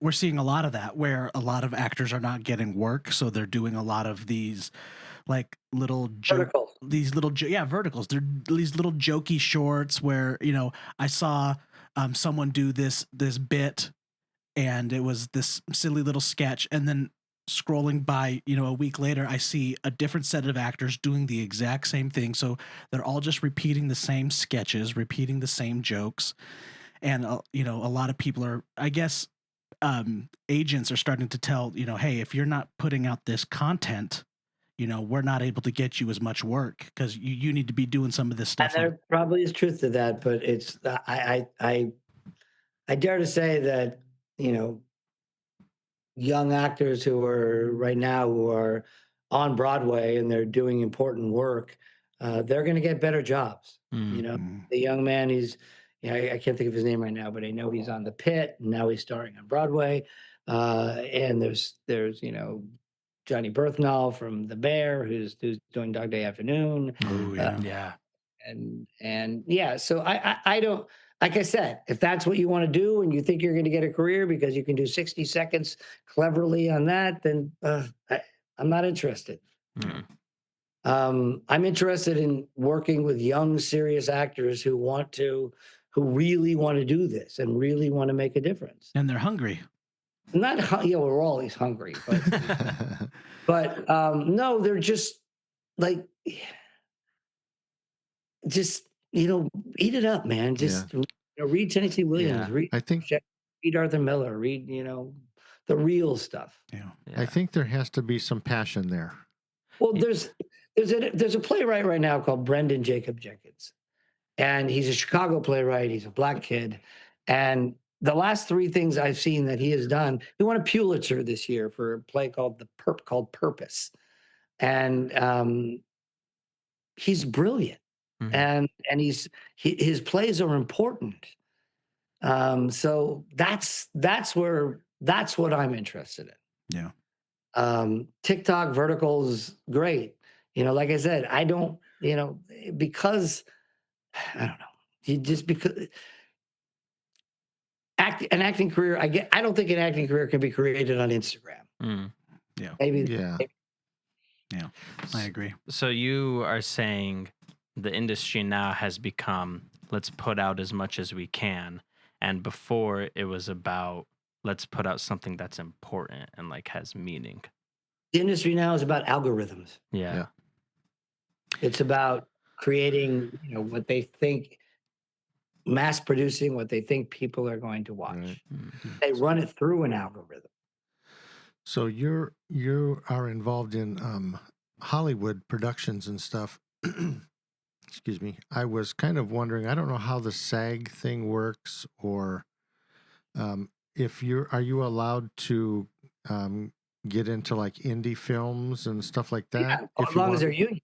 We're seeing a lot of that where a lot of actors are not getting work, so they're doing a lot of these like little Verticals. Verticals. They're these little jokey shorts where I saw someone do this bit, and it was this silly little sketch, and then scrolling by a week later I see a different set of actors doing the exact same thing, so they're all just repeating the same sketches, repeating the same jokes. And a lot of people are, I guess, agents are starting to tell, hey, if you're not putting out this content, we're not able to get you as much work because you need to be doing some of this And stuff. there probably is truth to that, but I dare to say that, young actors who are right now who are on Broadway and they're doing important work, they're going to get better jobs. The young man, I can't think of his name right now, but I know he's on The Pit and now he's starring on Broadway. And there's Johnny Berthnall from The Bear who's doing Dog Day Afternoon. Oh Yeah. And yeah, so I don't, like I said, if that's what you want to do and you think you're going to get a career because you can do 60 seconds cleverly on that, then I'm not interested. I'm interested in working with young, serious actors who really want to do this and really want to make a difference. And they're hungry. We're always hungry, but no, they're just like, just eat it up, man. Just read Tennessee Williams, Yeah. read Arthur Miller, read the real stuff. Yeah. I think there has to be some passion there. Well, there's a playwright right now called Brendan Jacob Jenkins, and he's a Chicago playwright. He's a black kid, and the last three things I've seen that he has done, he won a Pulitzer this year for a play called called Purpose, and he's brilliant. And his plays are important. So that's what I'm interested in. Yeah. TikTok verticals, great. Like I said, I don't, because I don't know. Because an acting career, I don't think an acting career can be created on Instagram. Yeah. Maybe. Yeah. I agree. So you are saying the industry now has become, let's put out as much as we can. And before it was about, let's put out something that's important and like has meaning. The industry now is about algorithms. Yeah. It's about creating, what they think, mass producing what they think people are going to watch. Right. They run it through an algorithm. So you are involved in Hollywood productions and stuff. Excuse me. I was kind of wondering. I don't know how the SAG thing works, or if are you allowed to get into like indie films and stuff like that? Yeah, as long as they're union.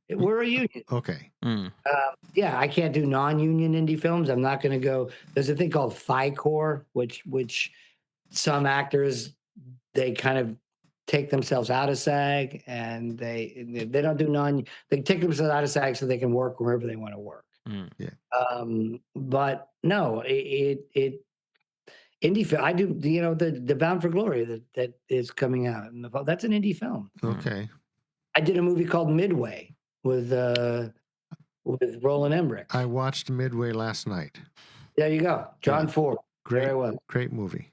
We're a union. Okay. Yeah, I can't do non-union indie films. I'm not going to go. There's a thing called FICOR, which some actors, they kind of take themselves out of SAG, and they don't do they take themselves out of SAG so they can work wherever they want to work. But no, it indie film. I do, the Bound for Glory that is coming out in the fall. That's an indie film. Okay. I did a movie called Midway with Roland Emmerich. I watched Midway last night. There you go, John Ford. Great, well. Great movie.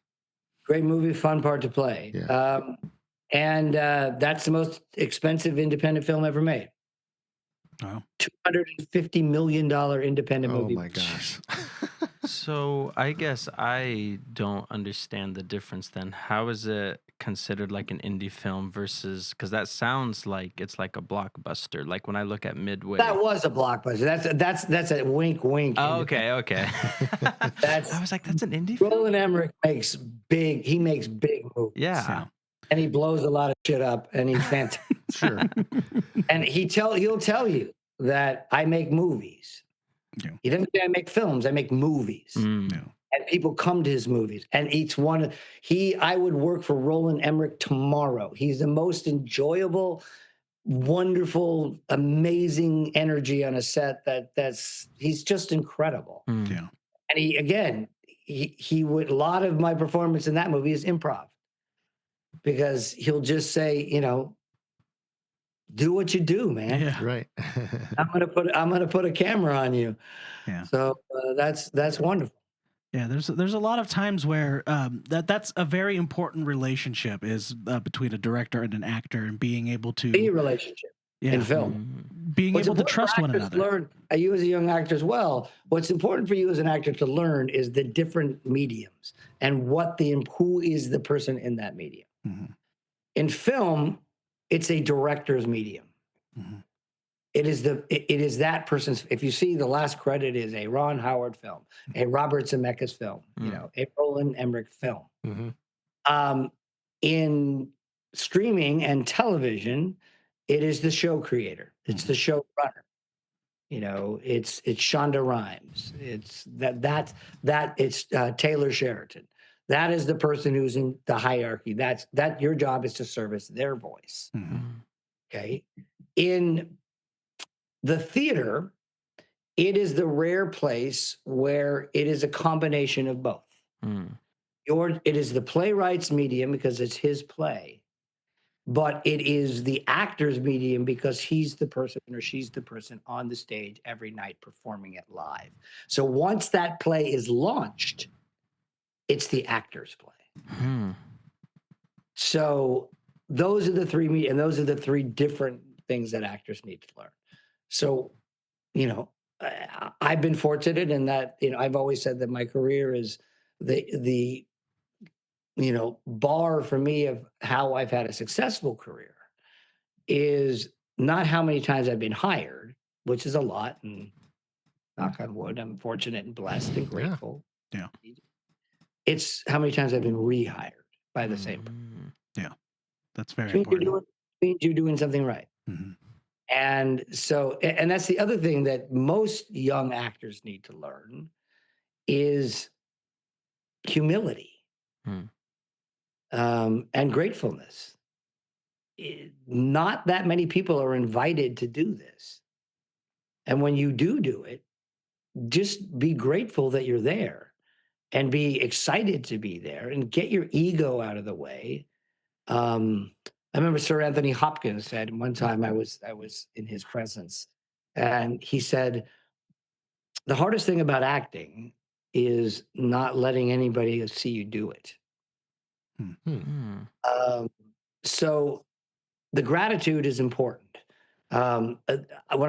Great movie, fun part to play. Yeah. And that's the most expensive independent film ever made. Wow. $250 million independent movie. Oh my gosh. So I guess I don't understand the difference then. How is it considered like an indie film versus, because that sounds like it's like a blockbuster. Like when I look at Midway. That was a blockbuster. That's a wink wink. Oh, okay. I was like, that's an indie film? Roland Emmerich makes big movies. Yeah. And he blows a lot of shit up, and he's fantastic. Sure. And he'll tell you that I make movies. Yeah. He doesn't say I make films, I make movies. Yeah. And people come to his movies, and each one I would work for Roland Emmerich tomorrow. He's the most enjoyable, wonderful, amazing energy on a set he's just incredible. Yeah. And he would, a lot of my performance in that movie is improv, because he'll just say, do what you do, man. Yeah. Right. I'm gonna put a camera on you. Yeah. So that's wonderful. Yeah, there's a lot of times where that's a very important relationship is between a director and an actor, and being able to Be a relationship in film. Being able to trust one another. You as a young actor as well, what's important for you as an actor to learn is the different mediums and who is the person in that medium. Mm-hmm. In film, it's a director's medium. Mm-hmm. It is that person's. If you see, the last credit is a Ron Howard film, a Robert Zemeckis film, a Roland Emmerich film. Mm-hmm. In streaming and television, it is the show creator. It's the show runner. It's Shonda Rhimes. It's it's Taylor Sheridan. That is the person who's in the hierarchy. That your job is to service their voice. Mm-hmm. Okay. In the theater, it is the rare place where it is a combination of both. It is the playwright's medium because it's his play, but it is the actor's medium because he's the person or she's the person on the stage every night performing it live. So once that play is launched, it's the actor's play. So those are the three and those are the three different things that actors need to learn. So, I've been fortunate in that, I've always said that my career is the bar for me of how I've had a successful career is not how many times I've been hired, which is a lot, and knock on wood, I'm fortunate and blessed and grateful. Yeah. It's how many times I've been rehired by the same person. Yeah. That's very important. You're doing something right. Mm-hmm. And so, and that's the other thing that most young actors need to learn is humility and gratefulness. Not that many people are invited to do this. And when you do it, just be grateful that you're there and be excited to be there and get your ego out of the way. I remember Sir Anthony Hopkins said one time I was in his presence, and he said, the hardest thing about acting is not letting anybody see you do it. So the gratitude is important. When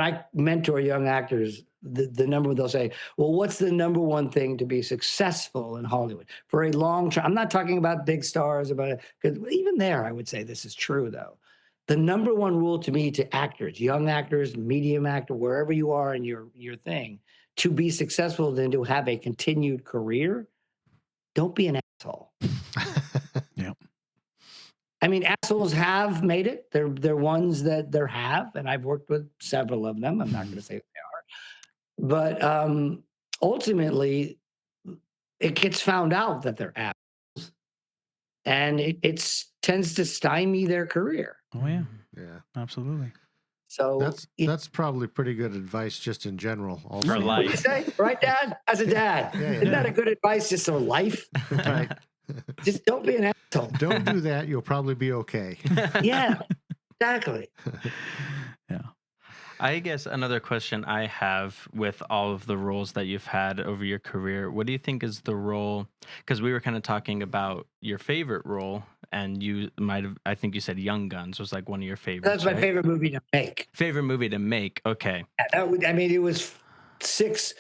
I mentor young actors, the number they'll say, well, what's the number one thing to be successful in Hollywood for a long time? I'm not talking about big stars, because even there, I would say this is true though. The number one rule to me to actors, young actors, medium actor, wherever you are in your thing, to be successful and to have a continued career, don't be an asshole. Yep. I mean, assholes have made it. They're ones that there have, and I've worked with several of them. I'm not going to say they are. But ultimately, it gets found out that they're assholes. and it tends to stymie their career. Oh yeah, Yeah. absolutely. So That's probably pretty good advice just in general. Also. For what do you life. say, right, Dad? As a dad, Yeah, isn't that a good advice just for life? Right. Just don't be an asshole. Don't do that. You'll probably be okay. Yeah, exactly. Yeah. I guess another question I have with all of the roles that you've had over your career, what do you think is the role? Because we were kind of talking about your favorite role, and you might have, I think you said Young Guns was like one of your favorites. That's my right? favorite movie to make. Favorite movie to make. Okay. I mean, it was six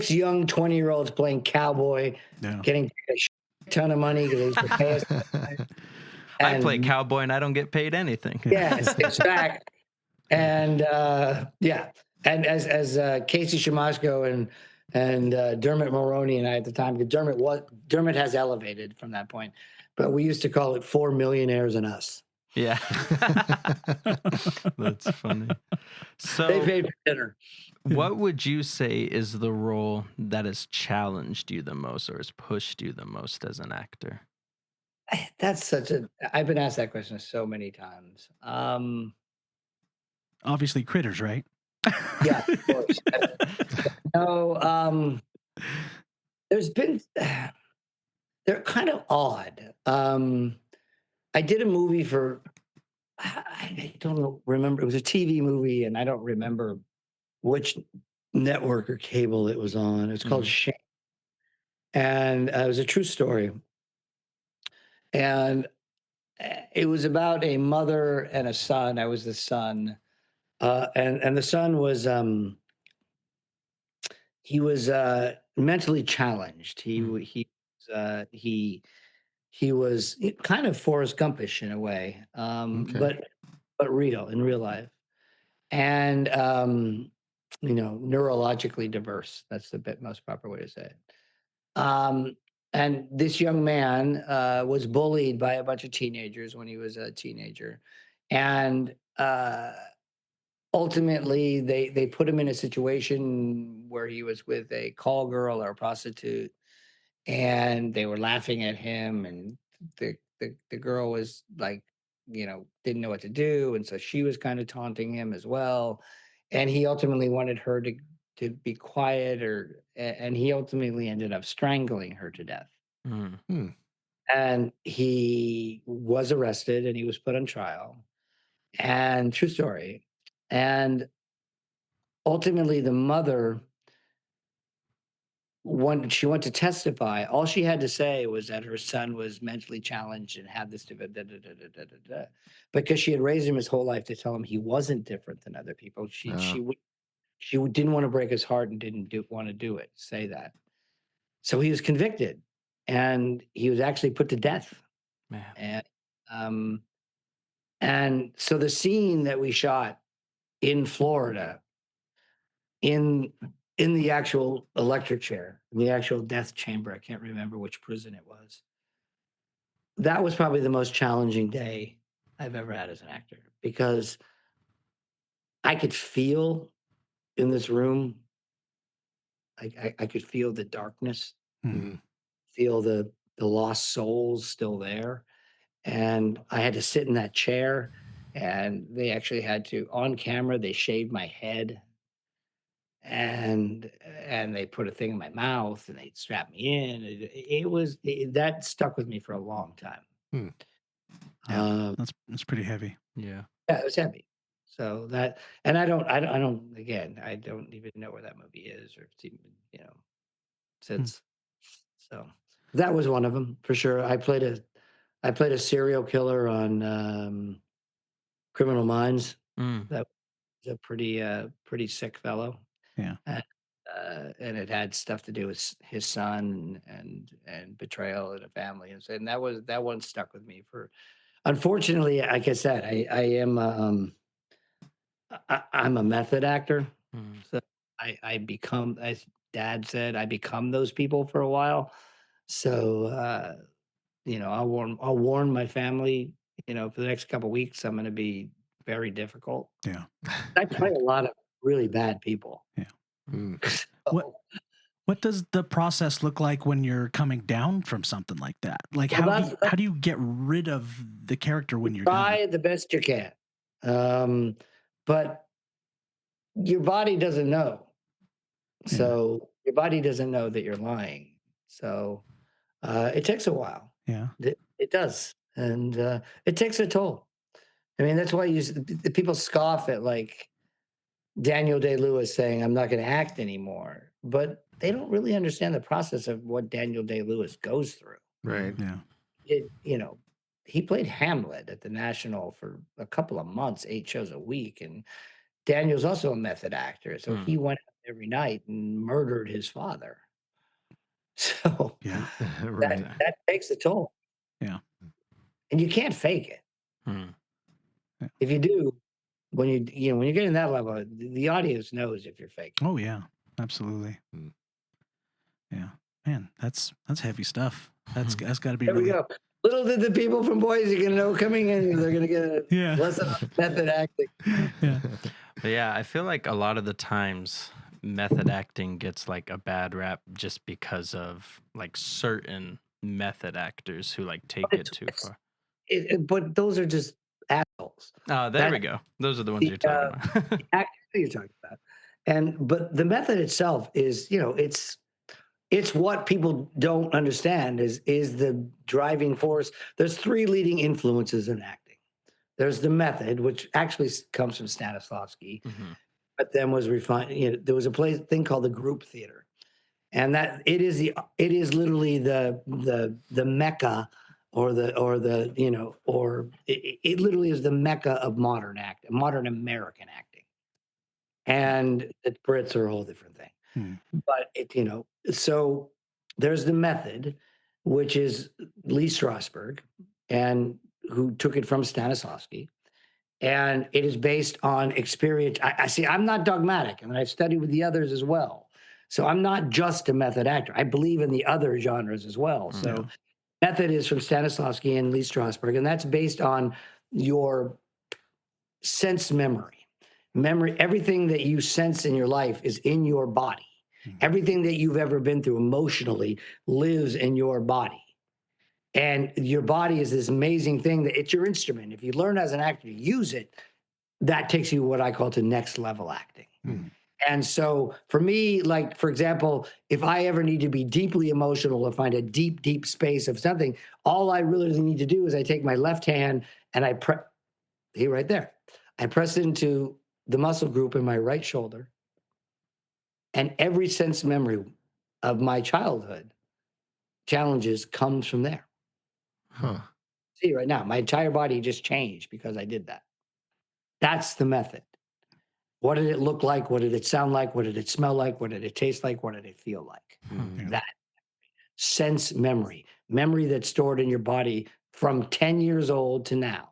young 20-year-olds playing cowboy, getting paid a ton of money because they used to pay us. I play And cowboy and I don't get paid anything. yes, exactly. And yeah, and as Casey Shamasco and Dermot Mulroney and I at the time, because Dermot has elevated from that point, but we used to call it 4 Millionaires and Us. Yeah. That's funny. So They paid for dinner. what would you say is the role that has challenged you the most or has pushed you the most as an actor? That's I've been asked that question so many times. Obviously, Critters, right? Yeah, of course. No, there's been, they're kind of odd. I did a movie for, I don't remember, it was a TV movie, and I don't remember which network or cable it was on. It's called Shame. And it was a true story. And it was about a mother and a son. I was the son. And the son was, he was mentally challenged. He was kind of Forrest Gumpish in a way, Okay. but real in real life, and neurologically diverse. That's the most proper way to say it. And this young man was bullied by a bunch of teenagers when he was a teenager, and ultimately they put him in a situation where he was with a call girl or a prostitute, and they were laughing at him, and the girl was like, didn't know what to do, and so she was kind of taunting him as well, and he ultimately wanted her to be quiet, and he ultimately ended up strangling her to death. Hmm. And he was arrested and he was put on trial, and true story. And ultimately the mother, when she went to testify, all she had to say was that her son was mentally challenged and had this because she had raised him his whole life to tell him he wasn't different than other people. She didn't want to break his heart and didn't want to do it. Say that. So he was convicted, and he was actually put to death. Man. And and so the scene that we shot in Florida, in the actual electric chair, in the actual death chamber, I can't remember which prison it was. That was probably the most challenging day I've ever had as an actor, because I could feel in this room, I could feel the darkness, feel the lost souls still there. And I had to sit in that chair, and they actually had to, on camera, they shaved my head, and they put a thing in my mouth, and they strapped me in. That stuck with me for a long time. Hmm. Yeah, that's pretty heavy. Yeah. Yeah, it was heavy. So that, and I don't, again, I don't even know where that movie is, or it's even, since. So that was one of them for sure. I played a serial killer on Criminal Minds. That was a pretty sick fellow. Yeah. And it had stuff to do with his son and betrayal in a family, and that one stuck with me for. Unfortunately, like I said, I am I'm a method actor, so I become, as Dad said, I become those people for a while. So I'll warn my family, for the next couple of weeks, I'm going to be very difficult. Yeah. I play a lot of really bad people. Yeah. Hmm. What What does the process look like when you're coming down from something like that? Like, Well, how do you get rid of the character when you're try done? the best you can. But your body doesn't know. Yeah. So your body doesn't know that you're lying. So it takes a while. Yeah. It does. And it takes a toll. I mean, that's why the people scoff at like Daniel Day-Lewis saying, I'm not going to act anymore. But they don't really understand the process of what Daniel Day-Lewis goes through. Right. Yeah. He played Hamlet at the National for a couple of months, 8 shows a week. And Daniel's also a method actor. So he went out every night and murdered his father. So Yeah. Right. that takes a toll. Yeah. And you can't fake it. Hmm. If you do, when you get in that level, the audience knows if you're faking. Oh yeah, absolutely. Mm. Yeah, man, that's heavy stuff. That's got to be There we really. go. Little did the people from Boise know coming in, they're going to get a Yeah. lesson on method acting. Yeah. But yeah, I feel like a lot of the times method acting gets like a bad rap just because of like certain method actors who like take it too far. But those are just assholes. Oh, there we go. Those are the ones you're talking about. The actors that you're talking about. But the method itself is, it's what people don't understand is the driving force. There's 3 leading influences in acting. There's the method, which actually comes from Stanislavski, but then was refined. There was a thing called the group theater, and that it is literally the mecca, or it literally is the mecca of modern American acting, and the Brits are a whole different thing. But so there's the method, which is Lee Strasberg, and who took it from Stanislavski, and it is based on experience. I see. I'm not dogmatic, and I've studied with the others as well. So I'm not just a method actor. I believe in the other genres as well. So method is from Stanislavski and Lee Strasberg, and that's based on your sense memory. Everything that you sense in your life is in your body. Everything that you've ever been through emotionally lives in your body. And your body is this amazing thing that it's your instrument. If you learn as an actor to use it, that takes you what I call to next level acting. And so for me, like, for example, if I ever need to be deeply emotional or find a deep, deep space of something, all I really need to do is I take my left hand and I press right there. I press into the muscle group in my right shoulder, and every sense memory of my childhood challenges comes from there. Huh. See, right now, my entire body just changed because I did that. That's the method. What did it look like? What did it sound like? What did it smell like? What did it taste like? What did it feel like? That sense memory that's stored in your body from 10 years old to now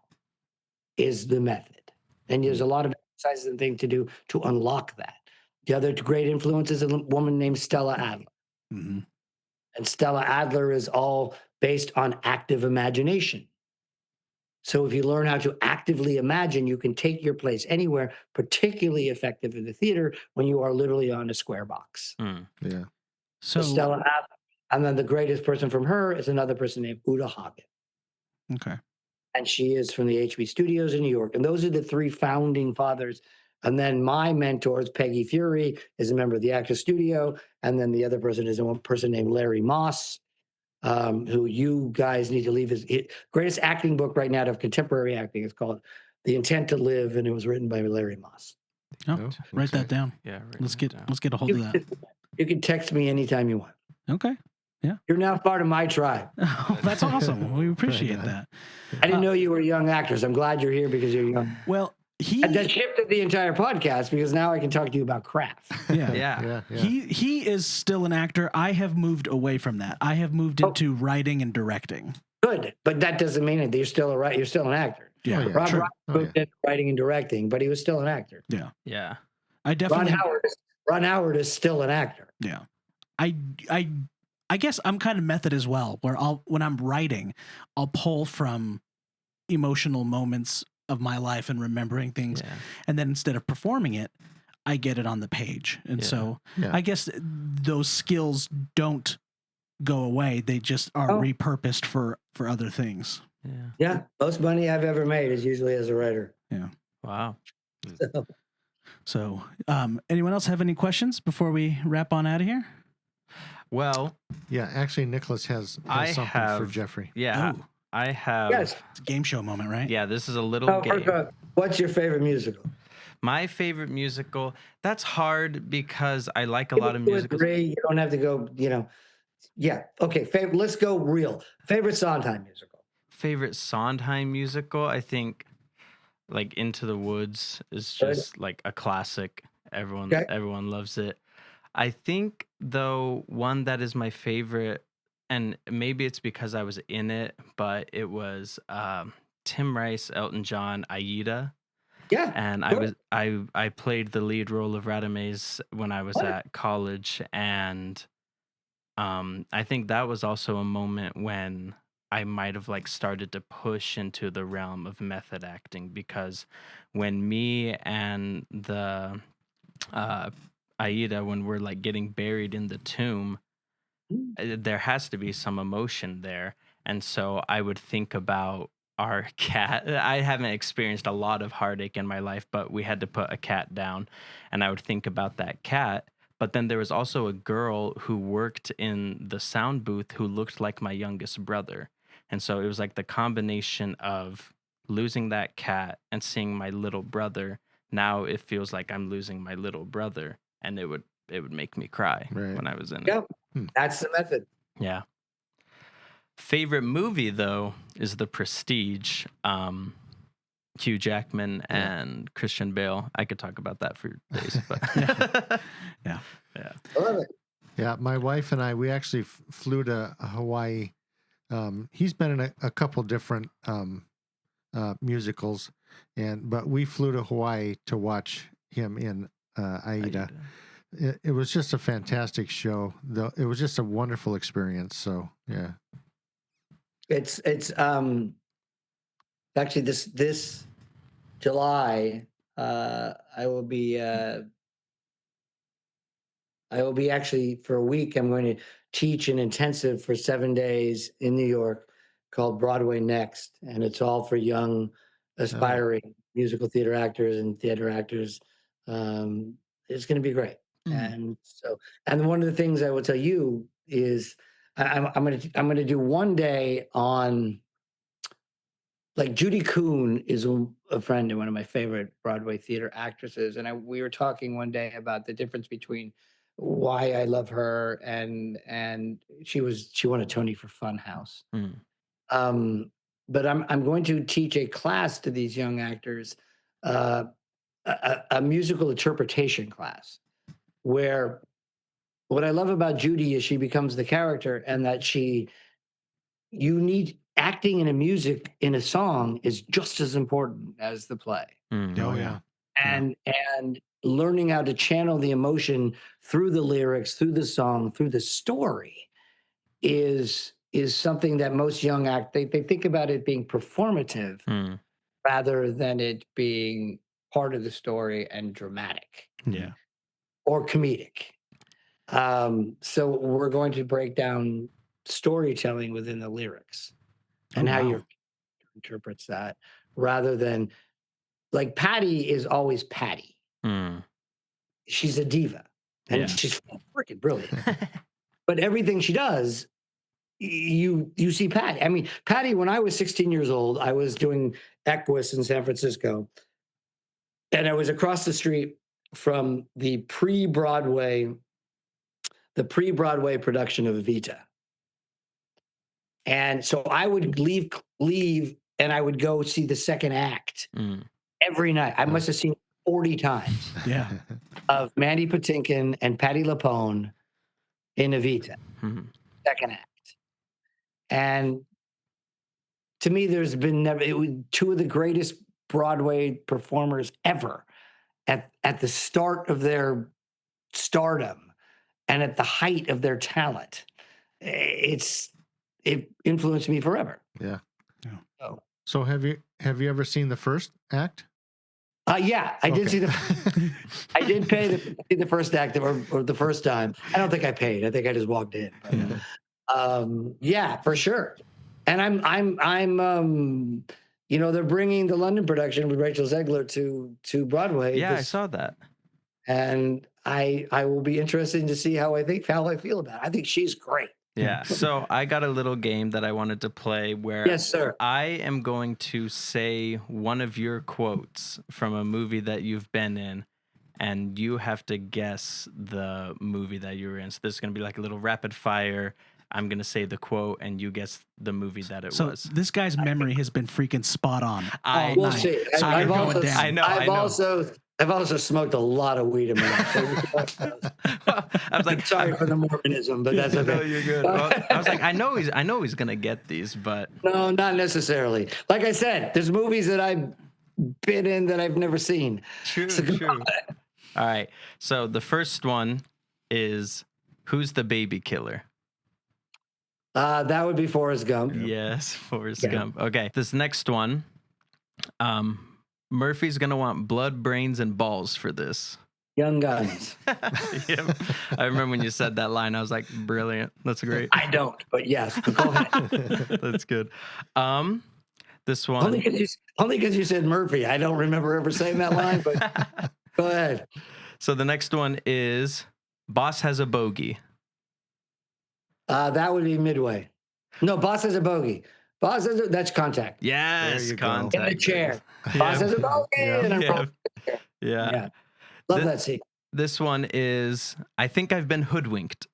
is the method. And there's a lot of exercises and things to do to unlock that. The other great influence is a woman named Stella Adler. And Stella Adler is all based on active imagination. So if you learn how to actively imagine, you can take your place anywhere, particularly effective in the theater when you are literally on a square box. Yeah. So Stella Adler. And then the greatest person from her is another person named Uta Hagen. Okay. And she is from the HB Studios in New York. And those are the 3 founding fathers. And then my mentors, Peggy Fury, is a member of the Actors Studio. And then the other person is a person named Larry Moss, who you guys need to leave his greatest acting book right now of contemporary acting. It's called The Intent to Live, and it was written by Larry Moss. Oh, write that down. Yeah. Let's get a hold of that. You can text me anytime you want. Okay. Yeah. You're now part of my tribe. Oh, that's awesome. We appreciate that. I didn't know you were young actors. I'm glad you're here because you're young. Well, that shifted the entire podcast because now I can talk to you about craft. Yeah. He is still an actor. I have moved away from that. I have moved into writing and directing. Good, but that doesn't mean that you're still an actor. Yeah. Rob Reiner moved into writing and directing, but he was still an actor. Yeah. Yeah. I definitely. Ron Howard is still an actor. Yeah. I guess I'm kind of method as well, where when I'm writing, I'll pull from emotional moments of my life and remembering things. Yeah. And then instead of performing it, I get it on the page. And so Yeah. I guess those skills don't go away. They just are repurposed for other things. Yeah. Most money I've ever made is usually as a writer. Yeah. Wow. So, anyone else have any questions before we wrap on out of here? Well, yeah, actually, Nicholas has something for Geoffrey. Yeah, Oh. I have. Yes. It's a game show moment, right? Yeah, this is a little game. What's your favorite musical? My favorite musical. That's hard because I like a lot of musicals. You don't have to go, Yeah. Okay. Let's go real. Favorite Sondheim musical. Favorite Sondheim musical, I think, like Into the Woods is just like a classic. Everyone loves it. I think though one that is my favorite, and maybe it's because I was in it, but it was Tim Rice, Elton John, Aida. Yeah. And I played the lead role of Radames when I was at college, and I think that was also a moment when I might have like started to push into the realm of method acting, because when me and the Aida, when we're like getting buried in the tomb, there has to be some emotion there. And so I would think about our cat. I haven't experienced a lot of heartache in my life, but we had to put a cat down, and I would think about that cat. But then there was also a girl who worked in the sound booth who looked like my youngest brother. And so it was like the combination of losing that cat and seeing my little brother. Now it feels like I'm losing my little brother, and it would make me cry when I was in it. That's the method. Yeah. Favorite movie though is The Prestige. Hugh Jackman and Christian Bale. I could talk about that for days, but yeah. I love it. Yeah, my wife and I, we actually flew to Hawaii. He's been in a couple different musicals, but we flew to Hawaii to watch him in Aida. It was just a fantastic show. It was just a wonderful experience. So yeah, it's actually this July. I will be actually for a week. I'm going to teach an intensive for 7 days in New York called Broadway Next, and it's all for young, aspiring musical theater actors and theater actors. It's going to be great. And one of the things I will tell you is I'm going to do one day on, like, Judy Kuhn is a friend and one of my favorite Broadway theater actresses, and we were talking one day about the difference between why I love her and she won a Tony for Funhouse. But I'm going to teach a class to these young actors, a musical interpretation class, where what I love about Judy is she becomes the character, and that you need acting in a song is just as important as the play. Oh yeah. And learning how to channel the emotion through the lyrics, through the song, through the story is something that most young they think about it being performative rather than it being part of the story and dramatic. Yeah. Or comedic. So we're going to break down storytelling within the lyrics and how your interprets that, rather than, like, Patty is always Patty. She's a diva, and she's freaking brilliant. But everything she does, you see Patty. I mean, Patty, when I was 16 years old, I was doing Equus in San Francisco, and I was across the street from the pre-Broadway production of Evita. And so I would leave and I would go see the second act every night. I must have seen 40 times of Mandy Patinkin and Patti LuPone in Evita, second act. And to me, there's been two of the greatest Broadway performers ever at the start of their stardom and at the height of their talent. It influenced me forever. Yeah. So have you ever seen the first act? Yeah, I did see I did pay the first act or the first time. I don't think I paid. I think I just walked in. But, yeah, for sure. And I'm they're bringing the London production with Rachel Zegler to Broadway. Yeah, I saw that. And I will be interested to see how I feel about it. I think she's great. Yeah. So I got a little game that I wanted to play where Yes, sir. I am going to say one of your quotes from a movie that you've been in, and you have to guess the movie that you were in. So this is going to be like a little rapid fire. I'm going to say the quote, and you guess the movie that it was. So this guy's memory has been freaking spot on. We'll see. So I've also, down. I know. I've also smoked a lot of weed in my life. I was like, sorry for the Mormonism, but that's okay. No, you're good. Well, I was like, I know he's gonna get these, but no, not necessarily. Like I said, there's movies that I've been in that I've never seen. True. All right. So the first one is, who's the baby killer? That would be Forrest Gump. Yes, Forrest Gump. Okay. This next one, Murphy's gonna want blood, brains, and balls for this. Young Guns. Yep. I remember when you said that line, I was like, brilliant. That's great. I don't, but yes. Go ahead. That's good. This one. Only because you said Murphy. I don't remember ever saying that line, but go ahead. So the next one is, boss has a bogey. That would be Midway. No, boss has a bogey. That's Contact. Yes, Contact. In the chair. Boss has a bogey. Yeah. Love that scene. This one is, I think I've been hoodwinked.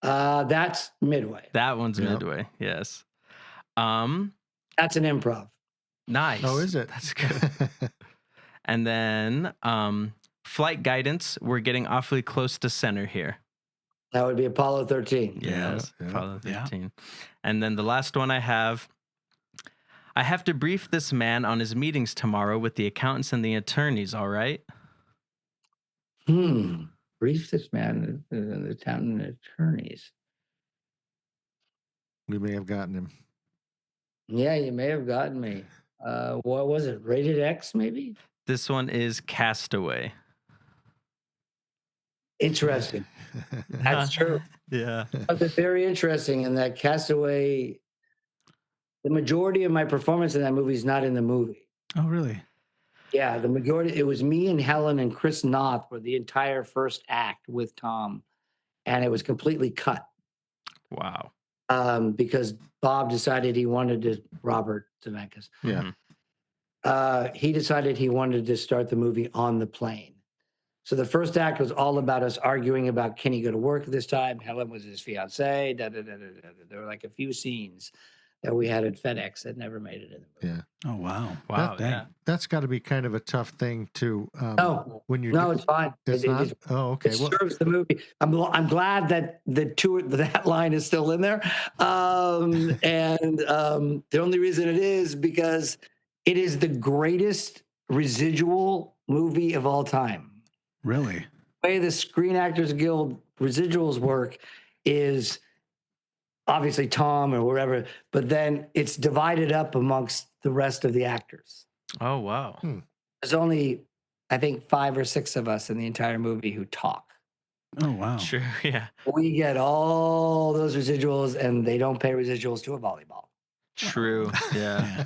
That's Midway. That one's Midway. Yes. That's an improv. Nice. Oh, is it? That's good. And then flight guidance. We're getting awfully close to center here. That would be Apollo 13. Yes, Yeah. Apollo 13. Yeah. And then the last one I have to brief this man on his meetings tomorrow with the accountants and the attorneys, all right? Brief this man and the accountant and attorneys. We may have gotten him. Yeah, you may have gotten me. What was it? Rated X, maybe? This one is Castaway. Interesting. That's true. Yeah. That's very interesting in that Castaway, the majority of my performance in that movie is not in the movie. Oh, really? Yeah, the majority. It was me and Helen and Chris Noth for the entire first act with Tom, and it was completely cut. Wow. Because Bob decided he wanted to, Robert Zemeckis. Yeah. He decided he wanted to start the movie on the plane. So the first act was all about us arguing about, can he go to work this time? Helen was his fiance. There were like a few scenes that we had at FedEx that never made it in the movie. Yeah. Oh, wow. Wow. That's got to be kind of a tough thing to. When you it's fine. It's not. Okay. It serves the movie. I'm glad that that line is still in there. The only reason it is because it is the greatest residual movie of all time. Really? The way the Screen Actors Guild residuals work is obviously Tom or wherever, but then it's divided up amongst the rest of the actors. Oh, wow. There's only, I think, 5 or 6 of us in the entire movie who talk. Oh, wow. Sure, yeah. We get all those residuals, and they don't pay residuals to a volleyball. True, yeah.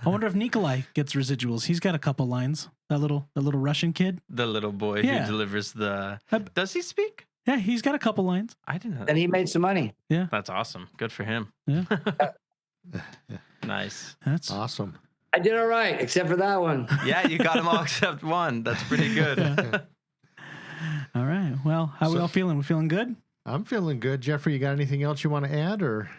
I wonder if Nikolai gets residuals. He's got a couple lines. That little Russian kid. The little boy who delivers the... Does he speak? Yeah, he's got a couple lines. I didn't know. And he made some money. Yeah. That's awesome. Good for him. Yeah. Nice. That's awesome. I did all right, except for that one. Yeah, you got them all except one. That's pretty good. All right. Well, how are we all feeling? We feeling good? I'm feeling good. Jeffrey, you got anything else you want to add, or?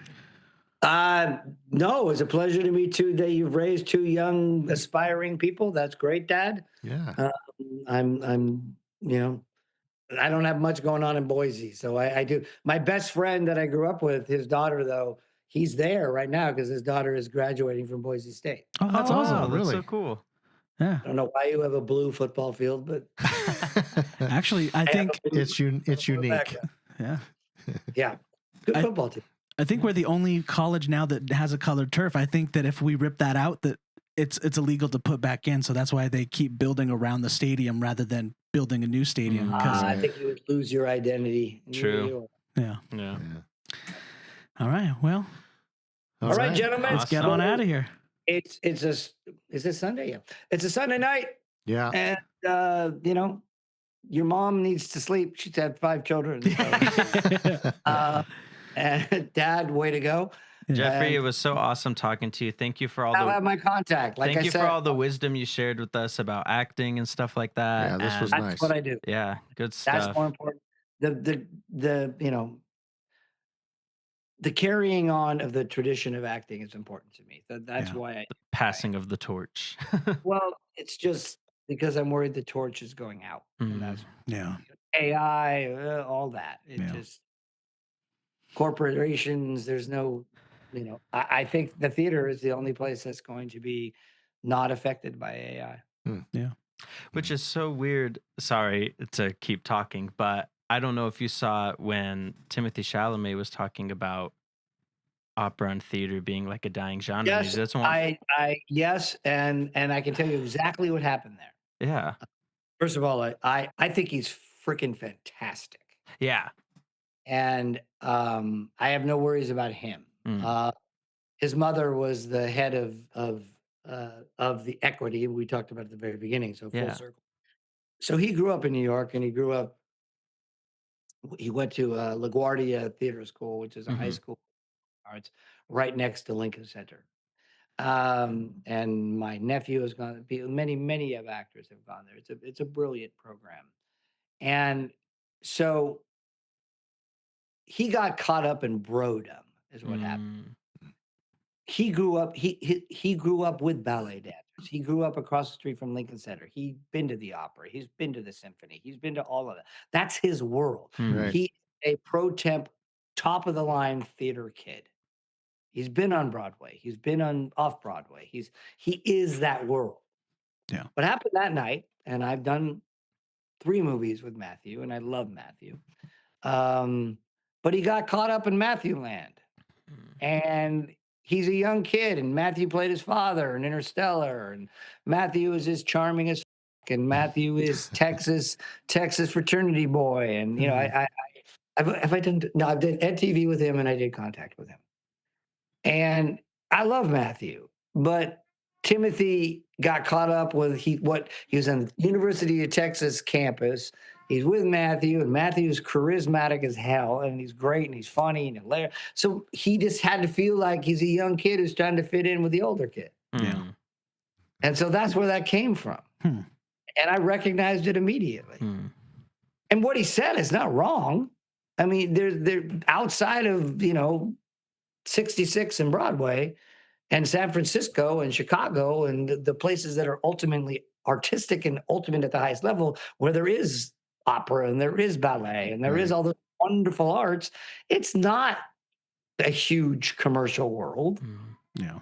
No, it's a pleasure to meet you. That you've raised 2 young, aspiring people. That's great, Dad. Yeah. I'm, I don't have much going on in Boise, so I do. My best friend that I grew up with, his daughter, though, he's there right now because his daughter is graduating from Boise State. Oh, that's awesome. Really? That's so cool. Yeah. I don't know why you have a blue football field, but actually, I think it's unique. Yeah. Yeah. Good football team. I think we're the only college now that has a colored turf. I think that if we rip that out, that it's illegal to put back in, so that's why they keep building around the stadium rather than building a new stadium. Because I think you would lose your identity. True. Yeah. All right. Well. All right, gentlemen. Let's get on out of here. Is this Sunday? Yeah. It's a Sunday night. Yeah. And your mom needs to sleep. She's had 5 children. So. And Dad, way to go. Geoffrey, it was so awesome talking to you. Thank you for all have my contact. Like thank I you said, for all the wisdom you shared with us about acting and stuff like that. Yeah, this was that's nice. what I do. Yeah, good stuff. That's more important. The carrying on of the tradition of acting is important to me. That's why the passing of the torch. Well, it's just because I'm worried the torch is going out. And that's AI, all that. Just corporations, there's no, I think the theater is the only place that's going to be not affected by AI. Yeah. Which is so weird. Sorry to keep talking, but I don't know if you saw when Timothy Chalamet was talking about opera and theater being like a dying genre. Yes, He doesn't want... yes, and I can tell you exactly what happened there. Yeah. First of all, I think he's freaking fantastic. Yeah. And I have no worries about him. His mother was the head of the equity we talked about at the very beginning. So full circle. So he grew up in New York, and he went to LaGuardia Theater School, which is a high school arts right next to Lincoln Center. And my nephew has gone. Many of actors have gone there. It's a brilliant program, and so he got caught up in brodom, is what happened. He grew up. He grew up with ballet dancers. He grew up across the street from Lincoln Center. He's been to the opera. He's been to the symphony. He's been to all of that. That's his world. Right. He's a pro temp, top of the line theater kid. He's been on Broadway. He's been on off Broadway. He is that world. Yeah. What happened that night? And I've done 3 movies with Matthew, and I love Matthew. But he got caught up in Matthew land, and he's a young kid, and Matthew played his father in Interstellar, and Matthew is as charming as and Matthew is Texas fraternity boy, and I've done Ed TV with him, and I did Contact with him. And I love Matthew, but Timothy got caught up with he was on the University of Texas campus. He's with Matthew, and Matthew's charismatic as hell, and he's great, and he's funny and hilarious. So he just had to feel like he's a young kid who's trying to fit in with the older kid. Yeah. And so that's where that came from. And I recognized it immediately. And what he said is not wrong. I mean, they're outside of, 66 and Broadway and San Francisco and Chicago and the places that are ultimately artistic and ultimate at the highest level, where there is opera and there is ballet and there is all the wonderful arts. It's not a huge commercial world. Yeah.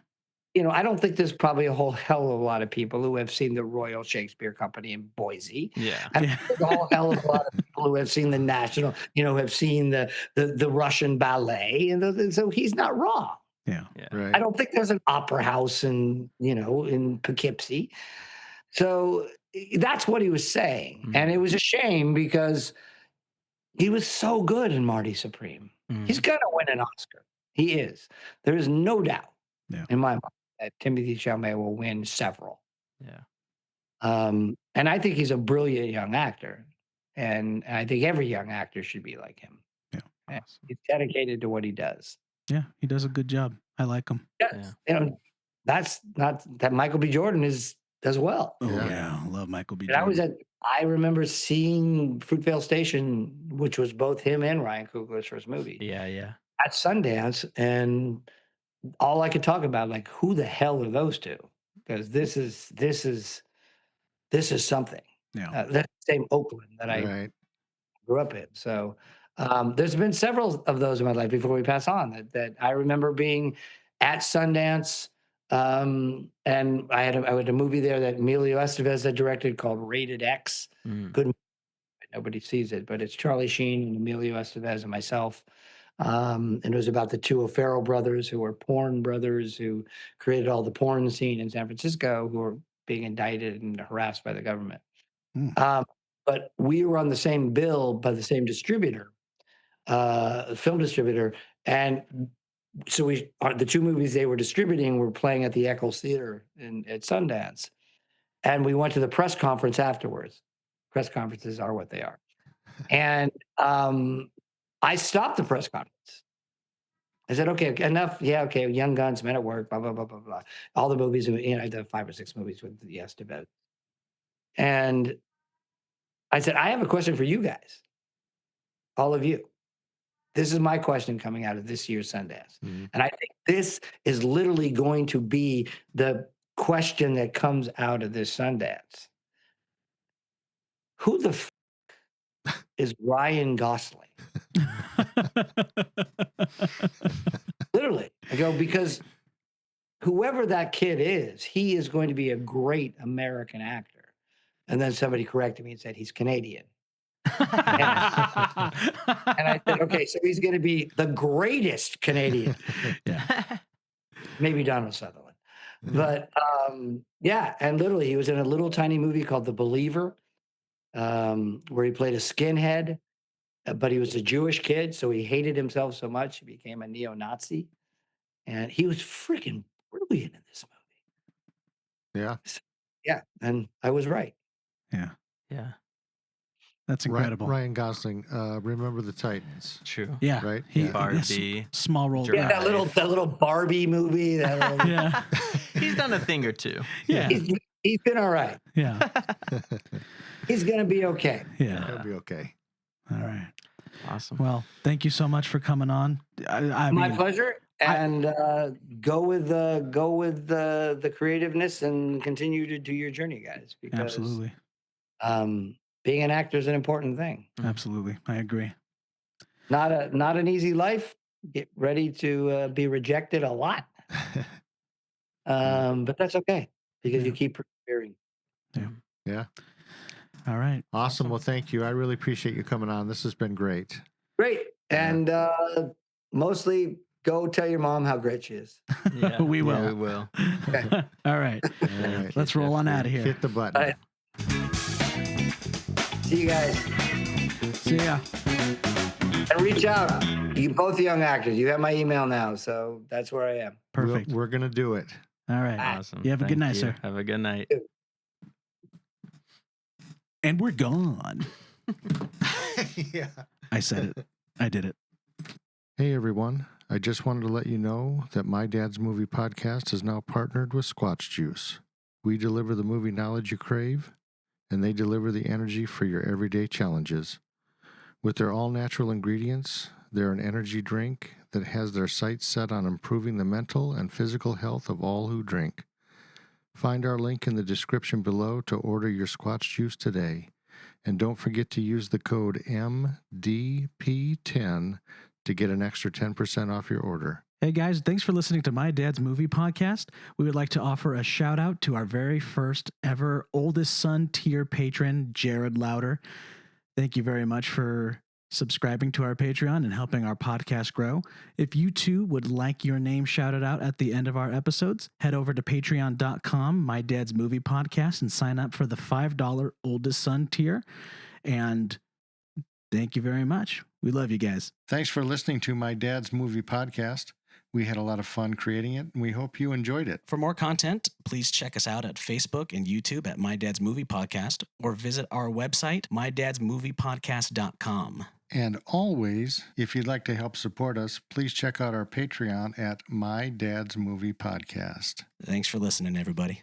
I don't think there's probably a whole hell of a lot of people who have seen the Royal Shakespeare Company in Boise. Yeah. I mean, there's a whole hell of a lot of people who have seen the National, have seen the Russian ballet. And so he's not wrong. Yeah. Right. I don't think there's an opera house in Poughkeepsie. So that's what he was saying. And it was a shame because he was so good in Marty Supreme. He's going to win an Oscar. He is. There is no doubt in my mind that Timothy Chalamet will win several. Yeah. And I think he's a brilliant young actor. And I think every young actor should be like him. Yeah. Awesome. He's dedicated to what he does. Yeah, he does a good job. I like him. Yes. That's not that Michael B. Jordan does well. Oh yeah, love Michael B. Jordan. I remember seeing Fruitvale Station, which was both him and Ryan Coogler's first movie. Yeah. At Sundance, and all I could talk about, like, who the hell are those two? Because this is something. Yeah, that's the same Oakland that I grew up in. So there's been several of those in my life before we pass on that I remember being at Sundance. And I had a movie there that Emilio Estevez had directed called Rated X. Good movie. Nobody sees it, but it's Charlie Sheen and Emilio Estevez and myself. And it was about the two O'Farrell brothers who were porn brothers who created all the porn scene in San Francisco, who were being indicted and harassed by the government. But we were on the same bill by the same distributor, film distributor. And so the two movies they were distributing were playing at the Eccles Theater at Sundance. And we went to the press conference afterwards. Press conferences are what they are. And I stopped the press conference. I said, okay, enough. Yeah, okay, Young Guns, Men at Work, blah, blah, blah, blah, blah. All the movies, I did 5 or 6 movies with Yes to Bed. And I said, I have a question for you guys, all of you. This is my question coming out of this year's Sundance. Mm-hmm. And I think this is literally going to be the question that comes out of this Sundance. Who the is Ryan Gosling? Literally. I go, because whoever that kid is, he is going to be a great American actor. And then somebody corrected me and said, he's Canadian. And I said, okay, so he's going to be the greatest Canadian. Yeah. Maybe Donald Sutherland. But yeah, and literally he was in a little tiny movie called The Believer, where he played a skinhead, but he was a Jewish kid, so he hated himself so much he became a neo-Nazi. And he was freaking brilliant in this movie. Yeah. So, yeah, and I was right. Yeah. Yeah. That's incredible. Ryan Gosling, Remember the Titans. True. Yeah. Right? Barbie. Small role. Yeah, that little Barbie movie. Yeah. He's done a thing or two. Yeah. He's been all right. Yeah. He's going to be okay. Yeah. He'll be okay. All right. Awesome. Well, thank you so much for coming on. My pleasure. And go with the creativeness and continue to do your journey, guys. Because, absolutely. Being an actor is an important thing. Absolutely, I agree. Not an easy life. Get ready to be rejected a lot, but that's okay because you keep persevering. Yeah. All right. Awesome. Well, thank you. I really appreciate you coming on. This has been great. Great, and mostly go tell your mom how great she is. Yeah, we will. Yeah, we will. Okay. All right. Let's roll on out of here. Hit the button. Right. See you guys. See ya. And reach out. You both young actors. You have my email now, so that's where I am. Perfect. We're going to do it. All right. Awesome. You have a good night, sir. Have a good night. And we're gone. Yeah. I said it. I did it. Hey, everyone. I just wanted to let you know that My Dad's Movie Podcast is now partnered with Squatch Juice. We deliver the movie knowledge you crave, and they deliver the energy for your everyday challenges. With their all-natural ingredients, they're an energy drink that has their sights set on improving the mental and physical health of all who drink. Find our link in the description below to order your Squatch Juice today. And don't forget to use the code MDP10 to get an extra 10% off your order. Hey guys, thanks for listening to My Dad's Movie Podcast. We would like to offer a shout out to our very first ever oldest son tier patron, Jared Louder. Thank you very much for subscribing to our Patreon and helping our podcast grow. If you too would like your name shouted out at the end of our episodes, head over to patreon.com, My Dad's Movie Podcast, and sign up for the $5 oldest son tier. And thank you very much. We love you guys. Thanks for listening to My Dad's Movie Podcast. We had a lot of fun creating it, and we hope you enjoyed it. For more content, please check us out at Facebook and YouTube at My Dad's Movie Podcast, or visit our website, mydadsmoviepodcast.com. And always, if you'd like to help support us, please check out our Patreon at My Dad's Movie Podcast. Thanks for listening, everybody.